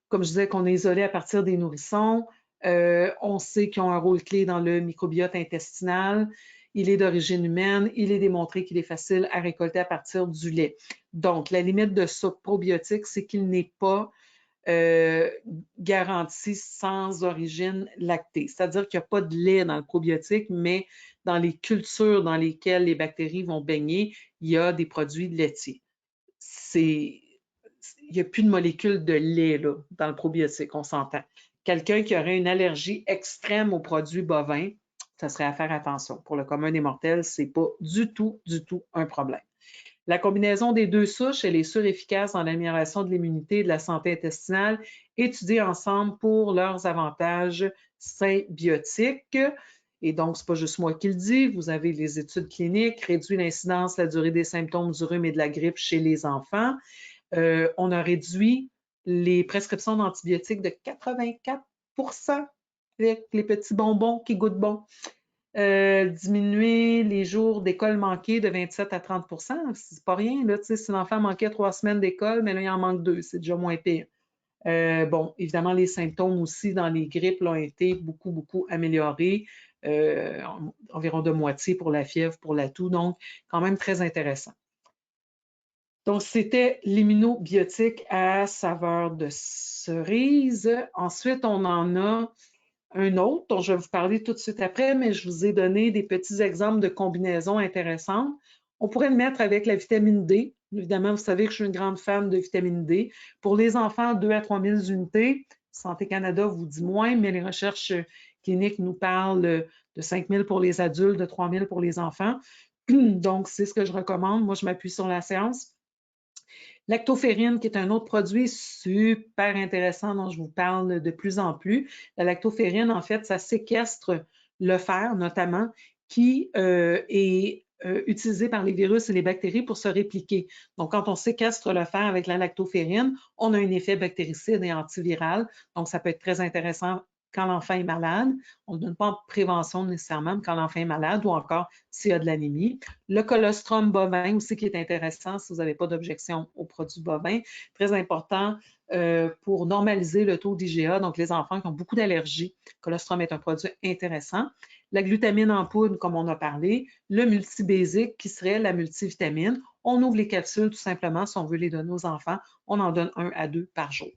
Comme je disais, qu'on est isolé à partir des nourrissons. On sait qu'ils ont un rôle clé dans le microbiote intestinal. Il est d'origine humaine. Il est démontré qu'il est facile à récolter à partir du lait. Donc, la limite de ce probiotique, c'est qu'il n'est pas garanti sans origine lactée. C'est-à-dire qu'il n'y a pas de lait dans le probiotique, mais dans les cultures dans lesquelles les bactéries vont baigner, il y a des produits laitiers. Il n'y a plus de molécules de lait là, dans le probiotique, on s'entend. Quelqu'un qui aurait une allergie extrême aux produits bovins, ça serait à faire attention. Pour le commun des mortels, ce n'est pas du tout un problème. La combinaison des deux souches, elle est sûre et efficace dans l'amélioration de l'immunité et de la santé intestinale, étudiées ensemble pour leurs avantages symbiotiques. Et donc, ce n'est pas juste moi qui le dis, vous avez les études cliniques, réduit l'incidence, la durée des symptômes du rhume et de la grippe chez les enfants. On a réduit les prescriptions d'antibiotiques de 84 avec les petits bonbons qui goûtent bon. Diminuer les jours d'école manqués de 27 à 30 c'est pas rien. Là, si l'enfant manquait 3 semaines d'école, mais là, il en manque 2, c'est déjà moins pire. Bon, évidemment, les symptômes aussi dans les grippes ont été beaucoup, beaucoup améliorés, environ de moitié pour la fièvre, pour la toux, donc quand même très intéressant. Donc, c'était l'immunobiotique à saveur de cerise. Ensuite, on en a un autre dont je vais vous parler tout de suite après, mais je vous ai donné des petits exemples de combinaisons intéressantes. On pourrait le mettre avec la vitamine D. Évidemment, vous savez que je suis une grande fan de vitamine D. Pour les enfants, 2 à 3 000 unités. Santé Canada vous dit moins, mais les recherches cliniques nous parlent de 5 000 pour les adultes, de 3 000 pour les enfants. Donc, c'est ce que je recommande. Moi, je m'appuie sur la science. Lactoferrine, qui est un autre produit super intéressant dont je vous parle de plus en plus. La lactoferrine, en fait, ça séquestre le fer, notamment, qui est utilisé par les virus et les bactéries pour se répliquer. Donc, quand on séquestre le fer avec la lactoferrine, on a un effet bactéricide et antiviral. Donc, ça peut être très intéressant quand l'enfant est malade. On ne donne pas en prévention nécessairement, mais quand l'enfant est malade ou encore s'il y a de l'anémie. Le colostrum bovin aussi qui est intéressant si vous n'avez pas d'objection aux produits bovins. Très important pour normaliser le taux d'IgA, donc les enfants qui ont beaucoup d'allergies. Le colostrum est un produit intéressant. La glutamine en poudre, comme on a parlé. Le multibésique qui serait la multivitamine. On ouvre les capsules tout simplement si on veut les donner aux enfants. On en donne 1 à 2 par jour.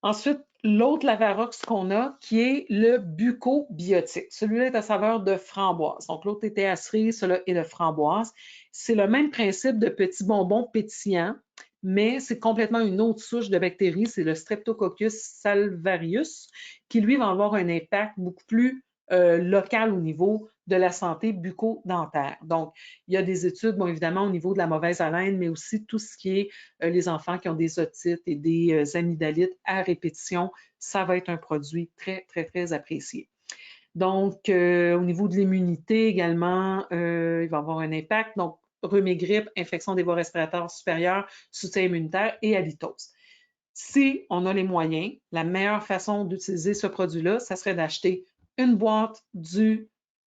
Ensuite, l'autre Lavarox qu'on a, qui est le bucobiotique. Celui-là est à saveur de framboise. Donc, l'autre était à cerise, celui-là est de framboise. C'est le même principe de petits bonbons pétillants, mais c'est complètement une autre souche de bactéries. C'est le Streptococcus salvarius, qui, lui, va avoir un impact beaucoup plus local au niveau de la santé bucco-dentaire. Donc, il y a des études, bon, évidemment, au niveau de la mauvaise haleine, mais aussi tout ce qui est les enfants qui ont des otites et des amygdalites à répétition, ça va être un produit très, très, très apprécié. Donc, au niveau de l'immunité également, il va avoir un impact. Donc, rhume et grippe, infection des voies respiratoires supérieures, soutien immunitaire et halitose. Si on a les moyens, la meilleure façon d'utiliser ce produit-là, ça serait d'acheter une boîte du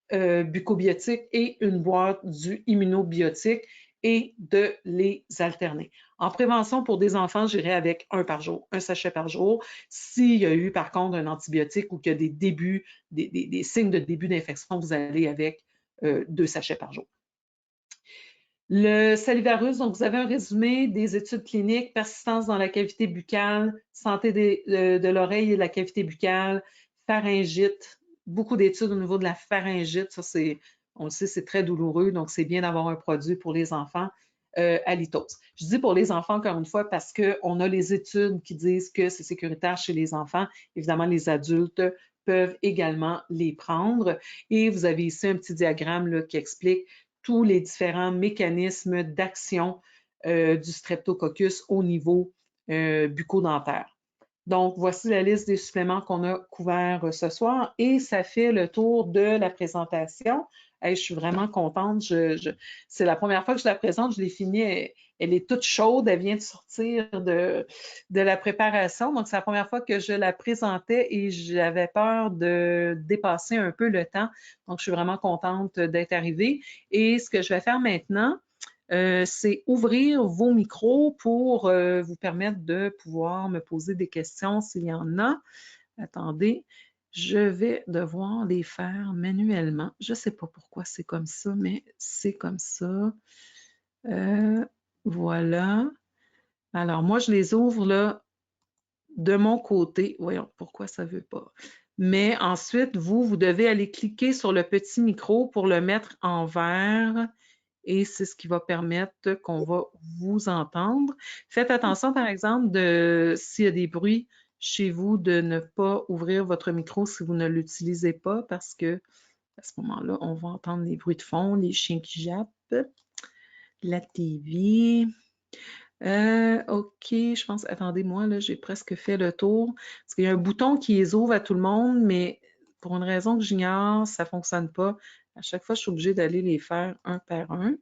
bucobiotique et une boîte du immunobiotique et de les alterner. En prévention pour des enfants, j'irai avec 1 par jour, 1 sachet par jour. S'il y a eu par contre un antibiotique ou qu'il y a des débuts, des signes de début d'infection, vous allez avec 2 sachets par jour. Le salivarus, donc vous avez un résumé des études cliniques, persistance dans la cavité buccale, santé de l'oreille et de la cavité buccale, pharyngite, beaucoup d'études au niveau de la pharyngite, ça on le sait, c'est très douloureux, donc c'est bien d'avoir un produit pour les enfants halitose. Je dis pour les enfants encore une fois parce qu'on a les études qui disent que c'est sécuritaire chez les enfants. Évidemment, les adultes peuvent également les prendre. Et vous avez ici un petit diagramme là, qui explique tous les différents mécanismes d'action du streptococcus au niveau bucco-dentaire. Donc, voici la liste des suppléments qu'on a couverts ce soir et ça fait le tour de la présentation. Hey, je suis vraiment contente. C'est la première fois que je la présente. Je l'ai finie. Elle est toute chaude. Elle vient de sortir de la préparation. Donc, c'est la première fois que je la présentais et j'avais peur de dépasser un peu le temps. Donc, je suis vraiment contente d'être arrivée. Et ce que je vais faire maintenant, c'est ouvrir vos micros pour vous permettre de pouvoir me poser des questions s'il y en a. Attendez, je vais devoir les faire manuellement. Je ne sais pas pourquoi c'est comme ça, mais c'est comme ça. Voilà. Alors, moi, je les ouvre là de mon côté. Voyons, pourquoi ça ne veut pas. Mais ensuite, vous devez aller cliquer sur le petit micro pour le mettre en vert. Et c'est ce qui va permettre qu'on va vous entendre. Faites attention, par exemple, s'il y a des bruits chez vous, de ne pas ouvrir votre micro si vous ne l'utilisez pas, parce que à ce moment-là, on va entendre les bruits de fond, les chiens qui jappent. La TV. OK, je pense, attendez-moi, là, j'ai presque fait le tour. Parce qu'il y a un bouton qui les ouvre à tout le monde, mais pour une raison que j'ignore, ça ne fonctionne pas. À chaque fois, je suis obligée d'aller les faire un par un.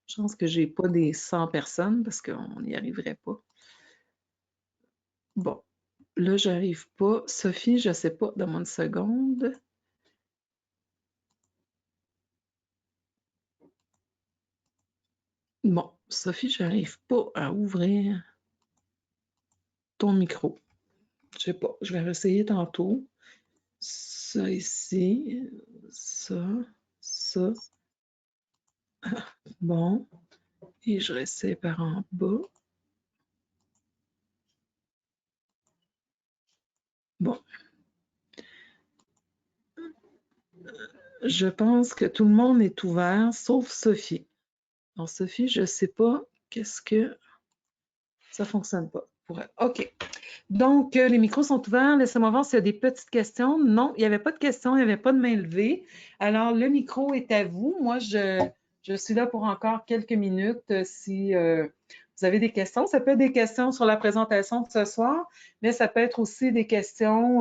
Je pense que j'ai pas des 100 personnes parce qu'on n'y arriverait pas. Bon, là, j'arrive pas. Sophie, je sais pas, donne-moi une seconde. Bon, Sophie, j'arrive pas à ouvrir ton micro. Je sais pas, je vais réessayer tantôt. Ça ici, ça, ça. Bon, et je réessaye par en bas. Bon. Je pense que tout le monde est ouvert, sauf Sophie. Alors, Sophie, je sais pas qu'est-ce que... Ça fonctionne pas pour elle. OK. Donc, les micros sont ouverts. Laissez-moi voir s'il y a des petites questions. Non, il n'y avait pas de questions, il n'y avait pas de main levée. Alors, le micro est à vous. Moi, je suis là pour encore quelques minutes si vous avez des questions. Ça peut être des questions sur la présentation de ce soir, mais ça peut être aussi des questions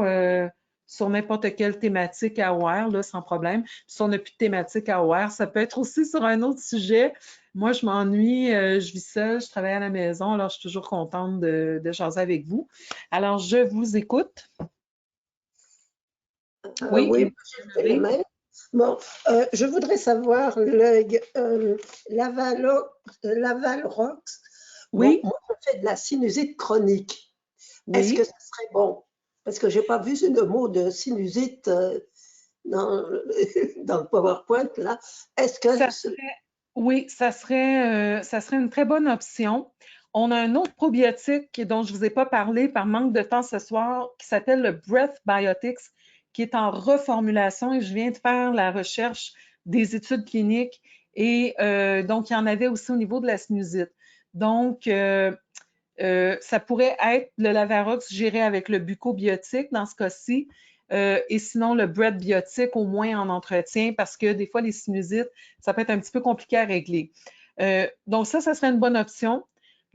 sur n'importe quelle thématique à AWARE, là, sans problème. Si on n'a plus de thématique à AWARE, ça peut être aussi sur un autre sujet. Moi, je m'ennuie, je vis seule, je travaille à la maison, alors je suis toujours contente de jaser avec vous. Alors, je vous écoute. Oui, oui, j'ai le même. Bon, je voudrais savoir Lavalrox. oui, Bon, moi, je fais de la sinusite chronique. Est-ce que oui. ça serait bon? Parce que je n'ai pas vu le mot de sinusite dans, dans le PowerPoint, là. Est-ce que... Oui, ça serait une très bonne option. On a un autre probiotique dont je ne vous ai pas parlé par manque de temps ce soir, qui s'appelle le Breath Biotics, qui est en reformulation et je viens de faire la recherche des études cliniques et donc il y en avait aussi au niveau de la sinusite. Donc, ça pourrait être le Lavarox géré avec le bucobiotique dans ce cas-ci, et sinon le Breath biotique au moins en entretien parce que des fois les sinusites, ça peut être un petit peu compliqué à régler. Donc ça serait une bonne option.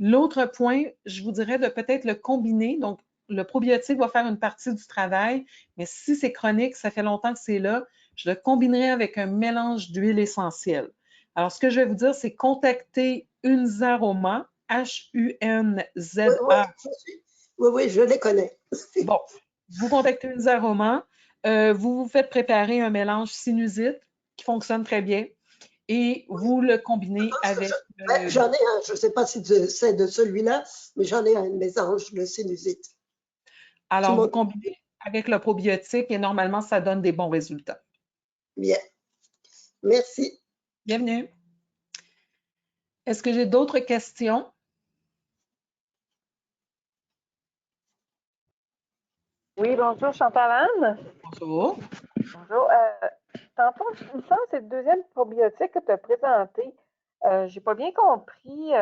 L'autre point, je vous dirais de peut-être le combiner. Donc le probiotique va faire une partie du travail, mais si c'est chronique, ça fait longtemps que c'est là, je le combinerai avec un mélange d'huile essentielle. Alors ce que je vais vous dire, c'est contacter Unzaroma, H-U-N-Z-A. Oui, je les connais. Bon, vous contactez une aroma, vous vous faites préparer un mélange sinusite qui fonctionne très bien et vous le combinez avec... J'en ai un, je ne sais pas si c'est de celui-là, mais j'en ai un mélange de sinusite. Alors, vous combinez avec le probiotique et normalement, ça donne des bons résultats. Bien. Merci. Bienvenue. Est-ce que j'ai d'autres questions? Oui, bonjour, Chantal-Anne. Bonjour. Bonjour. Tantôt, il me semble que c'est le deuxième probiotique que tu as présenté. Je n'ai pas bien compris.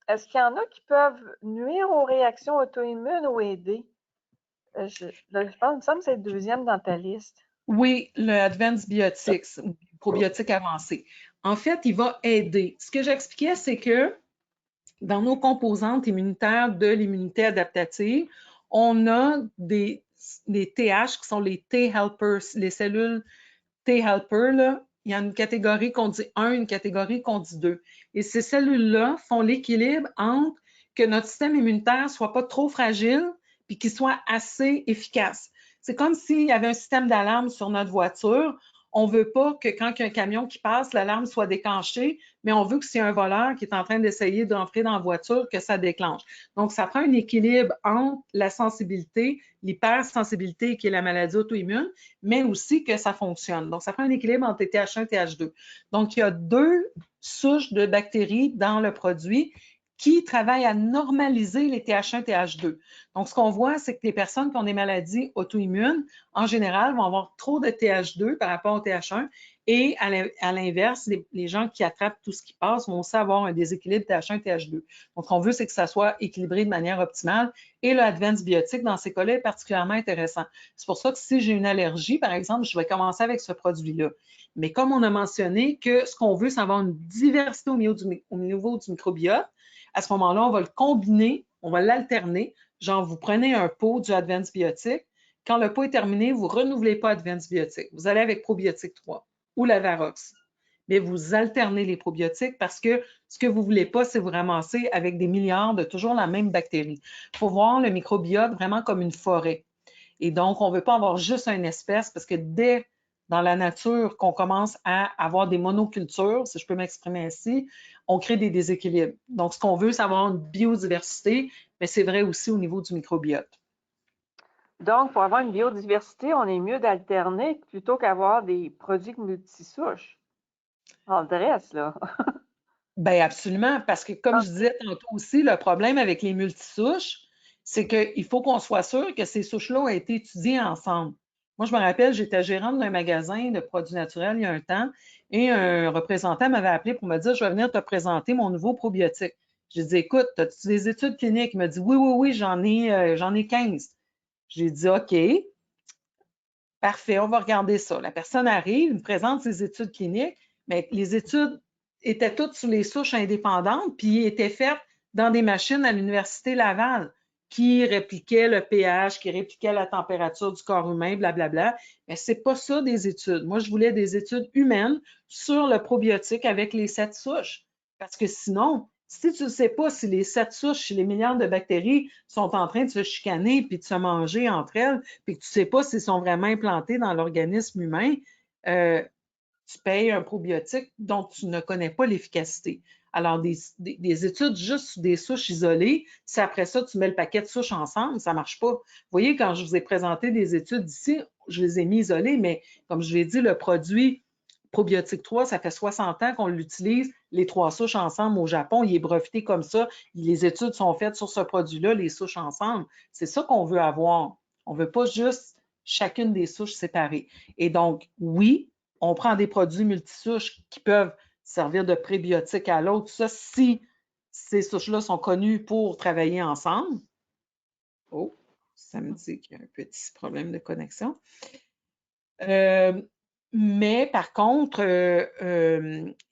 Est-ce qu'il y en a qui peuvent nuire aux réactions auto-immunes ou aider? Je pense, il me semble que c'est le deuxième dans ta liste. Oui, le Advanced Biotics, probiotique avancé. En fait, il va aider. Ce que j'expliquais, c'est que dans nos composantes immunitaires de l'immunité adaptative, on a des TH qui sont les T-helpers, les cellules T-helper, là. Il y a une catégorie qu'on dit 1, une catégorie qu'on dit 2. Et ces cellules-là font l'équilibre entre que notre système immunitaire ne soit pas trop fragile puis qu'il soit assez efficace. C'est comme s'il y avait un système d'alarme sur notre voiture. On ne veut pas que quand il y a un camion qui passe, l'alarme soit déclenchée, mais on veut que s'il y a un voleur qui est en train d'essayer d'entrer dans la voiture, que ça déclenche. Donc, ça prend un équilibre entre la sensibilité, l'hypersensibilité qui est la maladie auto-immune, mais aussi que ça fonctionne. Donc, ça prend un équilibre entre TH1 et TH2. Donc, il y a deux souches de bactéries dans le produit qui travaille à normaliser les TH1, TH2. Donc, ce qu'on voit, c'est que les personnes qui ont des maladies auto-immunes, en général, vont avoir trop de TH2 par rapport au TH1 et à l'inverse, les gens qui attrapent tout ce qui passe vont aussi avoir un déséquilibre TH1, TH2. Donc, ce qu'on veut, c'est que ça soit équilibré de manière optimale et le Advanced Biotique, dans ces cas-là, est particulièrement intéressant. C'est pour ça que si j'ai une allergie, par exemple, je vais commencer avec ce produit-là. Mais comme on a mentionné que ce qu'on veut, c'est avoir une diversité au niveau du microbiote, à ce moment-là, on va le combiner, on va l'alterner. Genre, vous prenez un pot du Advanced Biotique. Quand le pot est terminé, vous ne renouvelez pas Advanced Biotique. Vous allez avec Probiotique 3 ou la Varox. Mais vous alternez les probiotiques parce que ce que vous ne voulez pas, c'est vous ramasser avec des milliards de toujours la même bactérie. Il faut voir le microbiote vraiment comme une forêt. Et donc, on ne veut pas avoir juste une espèce parce que dès dans la nature qu'on commence à avoir des monocultures, si je peux m'exprimer ainsi, on crée des déséquilibres. Donc, ce qu'on veut, c'est avoir une biodiversité, mais c'est vrai aussi au niveau du microbiote. Donc, pour avoir une biodiversité, on est mieux d'alterner plutôt qu'avoir des produits multisouches. En dresse, là. Bien, absolument, parce que comme je disais tantôt aussi, le problème avec les multisouches, c'est qu'il faut qu'on soit sûr que ces souches-là ont été étudiées ensemble. Moi, je me rappelle, j'étais gérante d'un magasin de produits naturels il y a un temps et un représentant m'avait appelé pour me dire, je vais venir te présenter mon nouveau probiotique. J'ai dit, écoute, as-tu des études cliniques? Il m'a dit, oui, oui, oui, j'en ai 15. J'ai dit, OK, parfait, on va regarder ça. La personne arrive, me présente ses études cliniques, mais les études étaient toutes sur les souches indépendantes, puis étaient faites dans des machines à l'Université Laval qui répliquaient le pH, qui répliquaient la température du corps humain, blablabla. Mais c'est pas ça des études. Moi, je voulais des études humaines sur le probiotique avec les 7 souches. Parce que sinon, si tu ne sais pas si les 7 souches, si les milliards de bactéries sont en train de se chicaner puis de se manger entre elles, puis que tu ne sais pas s'ils sont vraiment implantés dans l'organisme humain, tu payes un probiotique dont tu ne connais pas l'efficacité. Alors, des études juste sur des souches isolées, si après ça, tu mets le paquet de souches ensemble, ça ne marche pas. Vous voyez, quand je vous ai présenté des études ici, je les ai mis isolées, mais comme je l'ai dit, le produit Probiotique 3, ça fait 60 ans qu'on l'utilise, les 3 souches ensemble au Japon, il est breveté comme ça, les études sont faites sur ce produit-là, les souches ensemble. C'est ça qu'on veut avoir. On ne veut pas juste chacune des souches séparées. Et donc, oui, on prend des produits multisouches qui peuvent servir de prébiotiques à l'autre, ça si ces souches-là sont connues pour travailler ensemble. Oh, ça me dit qu'il y a un petit problème de connexion. Mais par contre,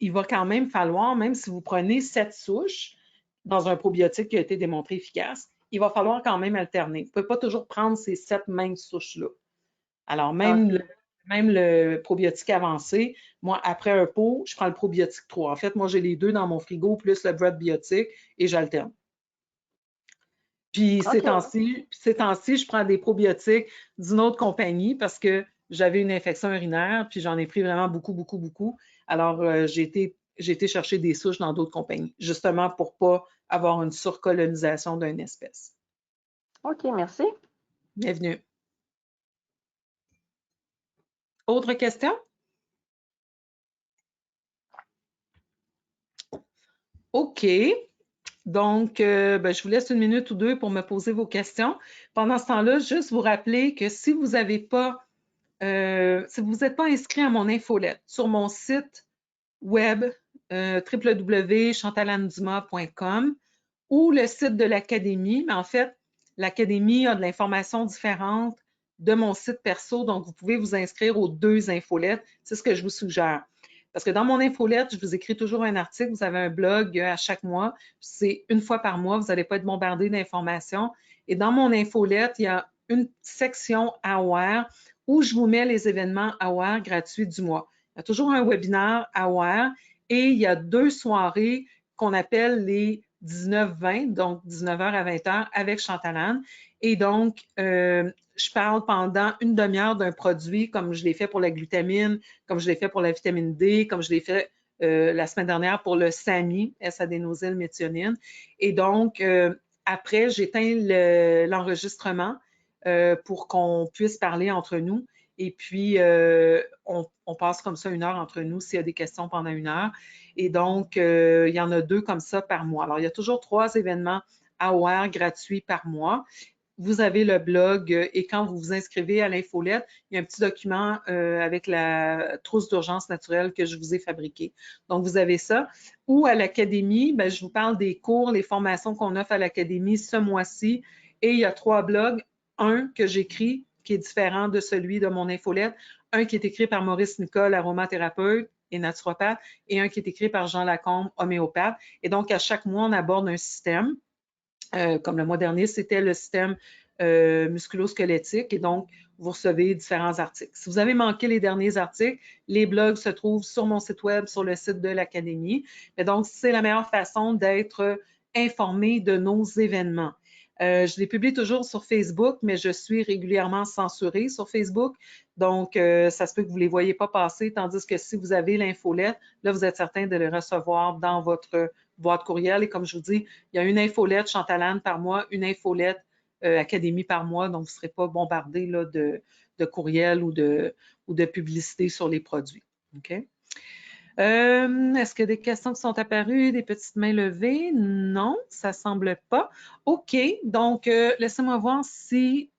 il va quand même falloir, même si vous prenez 7 souches dans un probiotique qui a été démontré efficace, il va falloir quand même alterner. Vous ne pouvez pas toujours prendre ces 7 mêmes souches-là. Alors, même le probiotique avancé, moi, après un pot, je prends le probiotique 3. En fait, moi, j'ai les deux dans mon frigo, plus le broad biotique, et j'alterne. Puis ces temps-ci, je prends des probiotiques d'une autre compagnie parce que j'avais une infection urinaire, puis j'en ai pris vraiment beaucoup, beaucoup, beaucoup. Alors, j'ai été chercher des souches dans d'autres compagnies, justement pour ne pas avoir une surcolonisation d'une espèce. OK, merci. Bienvenue. Autre question? OK. Donc, je vous laisse une minute ou deux pour me poser vos questions. Pendant ce temps-là, juste vous rappeler que si vous n'êtes pas inscrit à mon infolette sur mon site web www.chantalannedumas.com ou le site de l'Académie, mais en fait, l'Académie a de l'information différente de mon site perso, donc vous pouvez vous inscrire aux 2 infolettes. C'est ce que je vous suggère. Parce que dans mon infolette, je vous écris toujours un article, vous avez un blog à chaque mois, c'est une fois par mois, vous n'allez pas être bombardé d'informations. Et dans mon infolette, il y a une section AWARE où je vous mets les événements AWARE gratuits du mois. Il y a toujours un webinaire AWARE et il y a 2 soirées qu'on appelle les 19-20, donc 19h à 20h avec Chantal Anne. Et donc, je parle pendant une demi-heure d'un produit comme je l'ai fait pour la glutamine, comme je l'ai fait pour la vitamine D, comme je l'ai fait la semaine dernière pour le SAMI, S-adénosylméthionine. Et donc, après, j'éteins l'enregistrement pour qu'on puisse parler entre nous. Et puis, on passe comme ça 1 heure entre nous s'il y a des questions pendant 1 heure. Et donc, il y en a 2 comme ça par mois. Alors, il y a toujours 3 événements AOR gratuits par mois. Vous avez le blog et quand vous vous inscrivez à l'infolette, il y a un petit document avec la trousse d'urgence naturelle que je vous ai fabriquée. Donc, vous avez ça. Ou à l'académie, je vous parle des cours, les formations qu'on offre à l'académie ce mois-ci. Et il y a 3 blogs. Un que j'écris qui est différent de celui de mon infolette. Un qui est écrit par Maurice Nicole, aromathérapeute et naturopathe, et un qui est écrit par Jean Lacombe, homéopathe. Et donc, à chaque mois, on aborde un système. Comme le mois dernier, c'était le système musculo-squelettique et donc, vous recevez différents articles. Si vous avez manqué les derniers articles, les blogs se trouvent sur mon site web, sur le site de l'Académie. Et donc, c'est la meilleure façon d'être informé de nos événements. Je les publie toujours sur Facebook, mais je suis régulièrement censurée sur Facebook. Donc, ça se peut que vous ne les voyez pas passer, tandis que si vous avez l'infolette, là, vous êtes certain de les recevoir dans votre boîte courriel. Et comme je vous dis, il y a une infolette Chantalane par mois, une infolette Académie par mois, donc vous ne serez pas bombardé là, de courriels ou de publicité sur les produits. OK? Est-ce qu'il y a des questions qui sont apparues, des petites mains levées? Non, ça ne semble pas. OK, donc laissez-moi voir si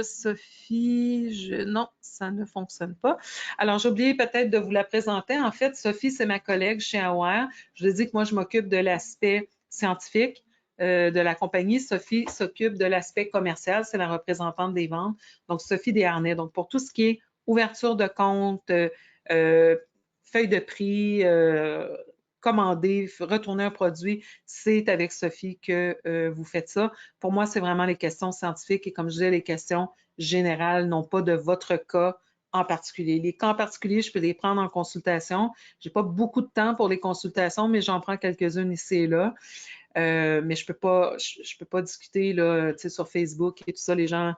Sophie, non, ça ne fonctionne pas. Alors, j'ai oublié peut-être de vous la présenter. En fait, Sophie, c'est ma collègue chez AOR. Je vous ai dit que moi, je m'occupe de l'aspect scientifique de la compagnie. Sophie s'occupe de l'aspect commercial, c'est la représentante des ventes. Donc, Sophie Desharnais. Donc, pour tout ce qui est ouverture de compte, feuille de prix, commander, retourner un produit, c'est avec Sophie que vous faites ça. Pour moi, c'est vraiment les questions scientifiques et comme je disais, les questions générales, non pas de votre cas en particulier. Les cas en particulier, je peux les prendre en consultation. Je n'ai pas beaucoup de temps pour les consultations, mais j'en prends quelques-unes ici et là. Mais je peux pas discuter là, sur Facebook et tout ça. Les gens,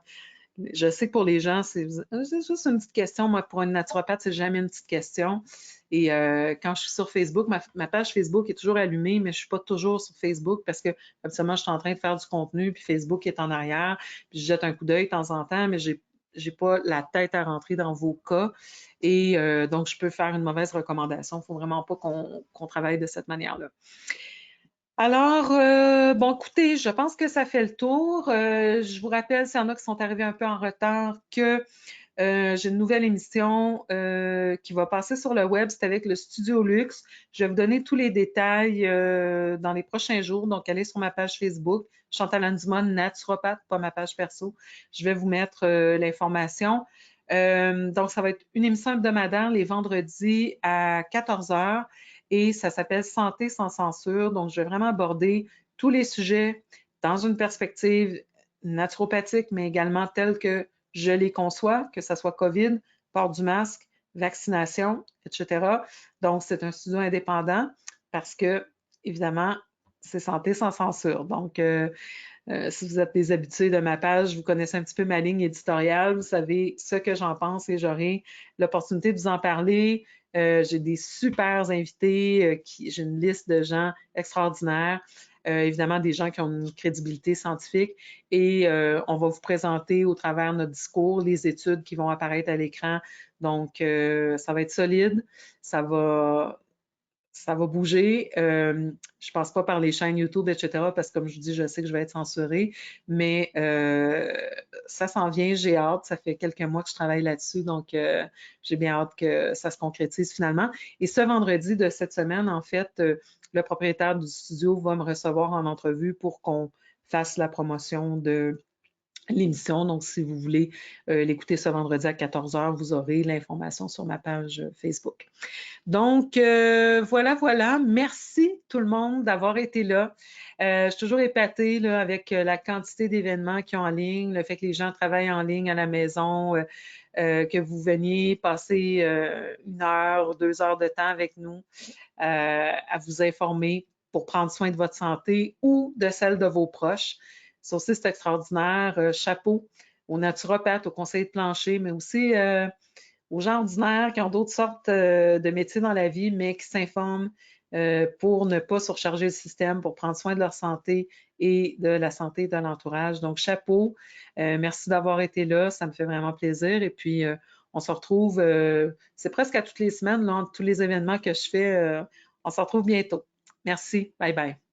je sais que pour les gens, c'est juste une petite question. Moi, pour une naturopathe, c'est jamais une petite question. Et quand je suis sur Facebook, ma page Facebook est toujours allumée, mais je ne suis pas toujours sur Facebook parce que, absolument, je suis en train de faire du contenu, puis Facebook est en arrière, puis je jette un coup d'œil de temps en temps, mais je n'ai pas la tête à rentrer dans vos cas. Et donc, je peux faire une mauvaise recommandation. Il ne faut vraiment pas qu'on travaille de cette manière-là. Alors, bon, écoutez, je pense que ça fait le tour. Je vous rappelle, s'il y en a qui sont arrivés un peu en retard, que j'ai une nouvelle émission qui va passer sur le web. C'est avec le Studio Luxe. Je vais vous donner tous les détails dans les prochains jours. Donc, allez sur ma page Facebook, Chantal Dumont, naturopathe, pas ma page perso. Je vais vous mettre l'information. Donc, ça va être une émission hebdomadaire les vendredis à 14 h et ça s'appelle Santé sans censure. Donc, je vais vraiment aborder tous les sujets dans une perspective naturopathique, mais également telle que je les conçois, que ce soit COVID, port du masque, vaccination, etc. Donc, c'est un studio indépendant parce que, évidemment, c'est Santé sans censure. Donc, si vous êtes des habitués de ma page, vous connaissez un petit peu ma ligne éditoriale, vous savez ce que j'en pense et j'aurai l'opportunité de vous en parler. J'ai des super invités, j'ai une liste de gens extraordinaires, évidemment des gens qui ont une crédibilité scientifique et on va vous présenter au travers de notre discours les études qui vont apparaître à l'écran. Donc, ça va être solide, ça va bouger. Je passe pas par les chaînes YouTube, etc. parce que comme je vous dis, je sais que je vais être censurée, mais ça s'en vient, j'ai hâte. Ça fait quelques mois que je travaille là-dessus, donc j'ai bien hâte que ça se concrétise finalement. Et ce vendredi de cette semaine, en fait, le propriétaire du studio va me recevoir en entrevue pour qu'on fasse la promotion de l'émission. Donc, si vous voulez l'écouter ce vendredi à 14 h, vous aurez l'information sur ma page Facebook. Donc, voilà. Merci tout le monde d'avoir été là. Je suis toujours épatée là, avec la quantité d'événements qu'il y a en ligne, le fait que les gens travaillent en ligne à la maison, que vous veniez passer 1 heure, 2 heures de temps avec nous à vous informer pour prendre soin de votre santé ou de celle de vos proches. Ça aussi, c'est extraordinaire. Chapeau aux naturopathes, aux conseillers de plancher, mais aussi aux gens ordinaires qui ont d'autres sortes de métiers dans la vie, mais qui s'informent, pour ne pas surcharger le système, pour prendre soin de leur santé et de la santé de l'entourage. Donc, chapeau. Merci d'avoir été là. Ça me fait vraiment plaisir. Et puis, on se retrouve, c'est presque à toutes les semaines, là, tous les événements que je fais. On se retrouve bientôt. Merci. Bye bye.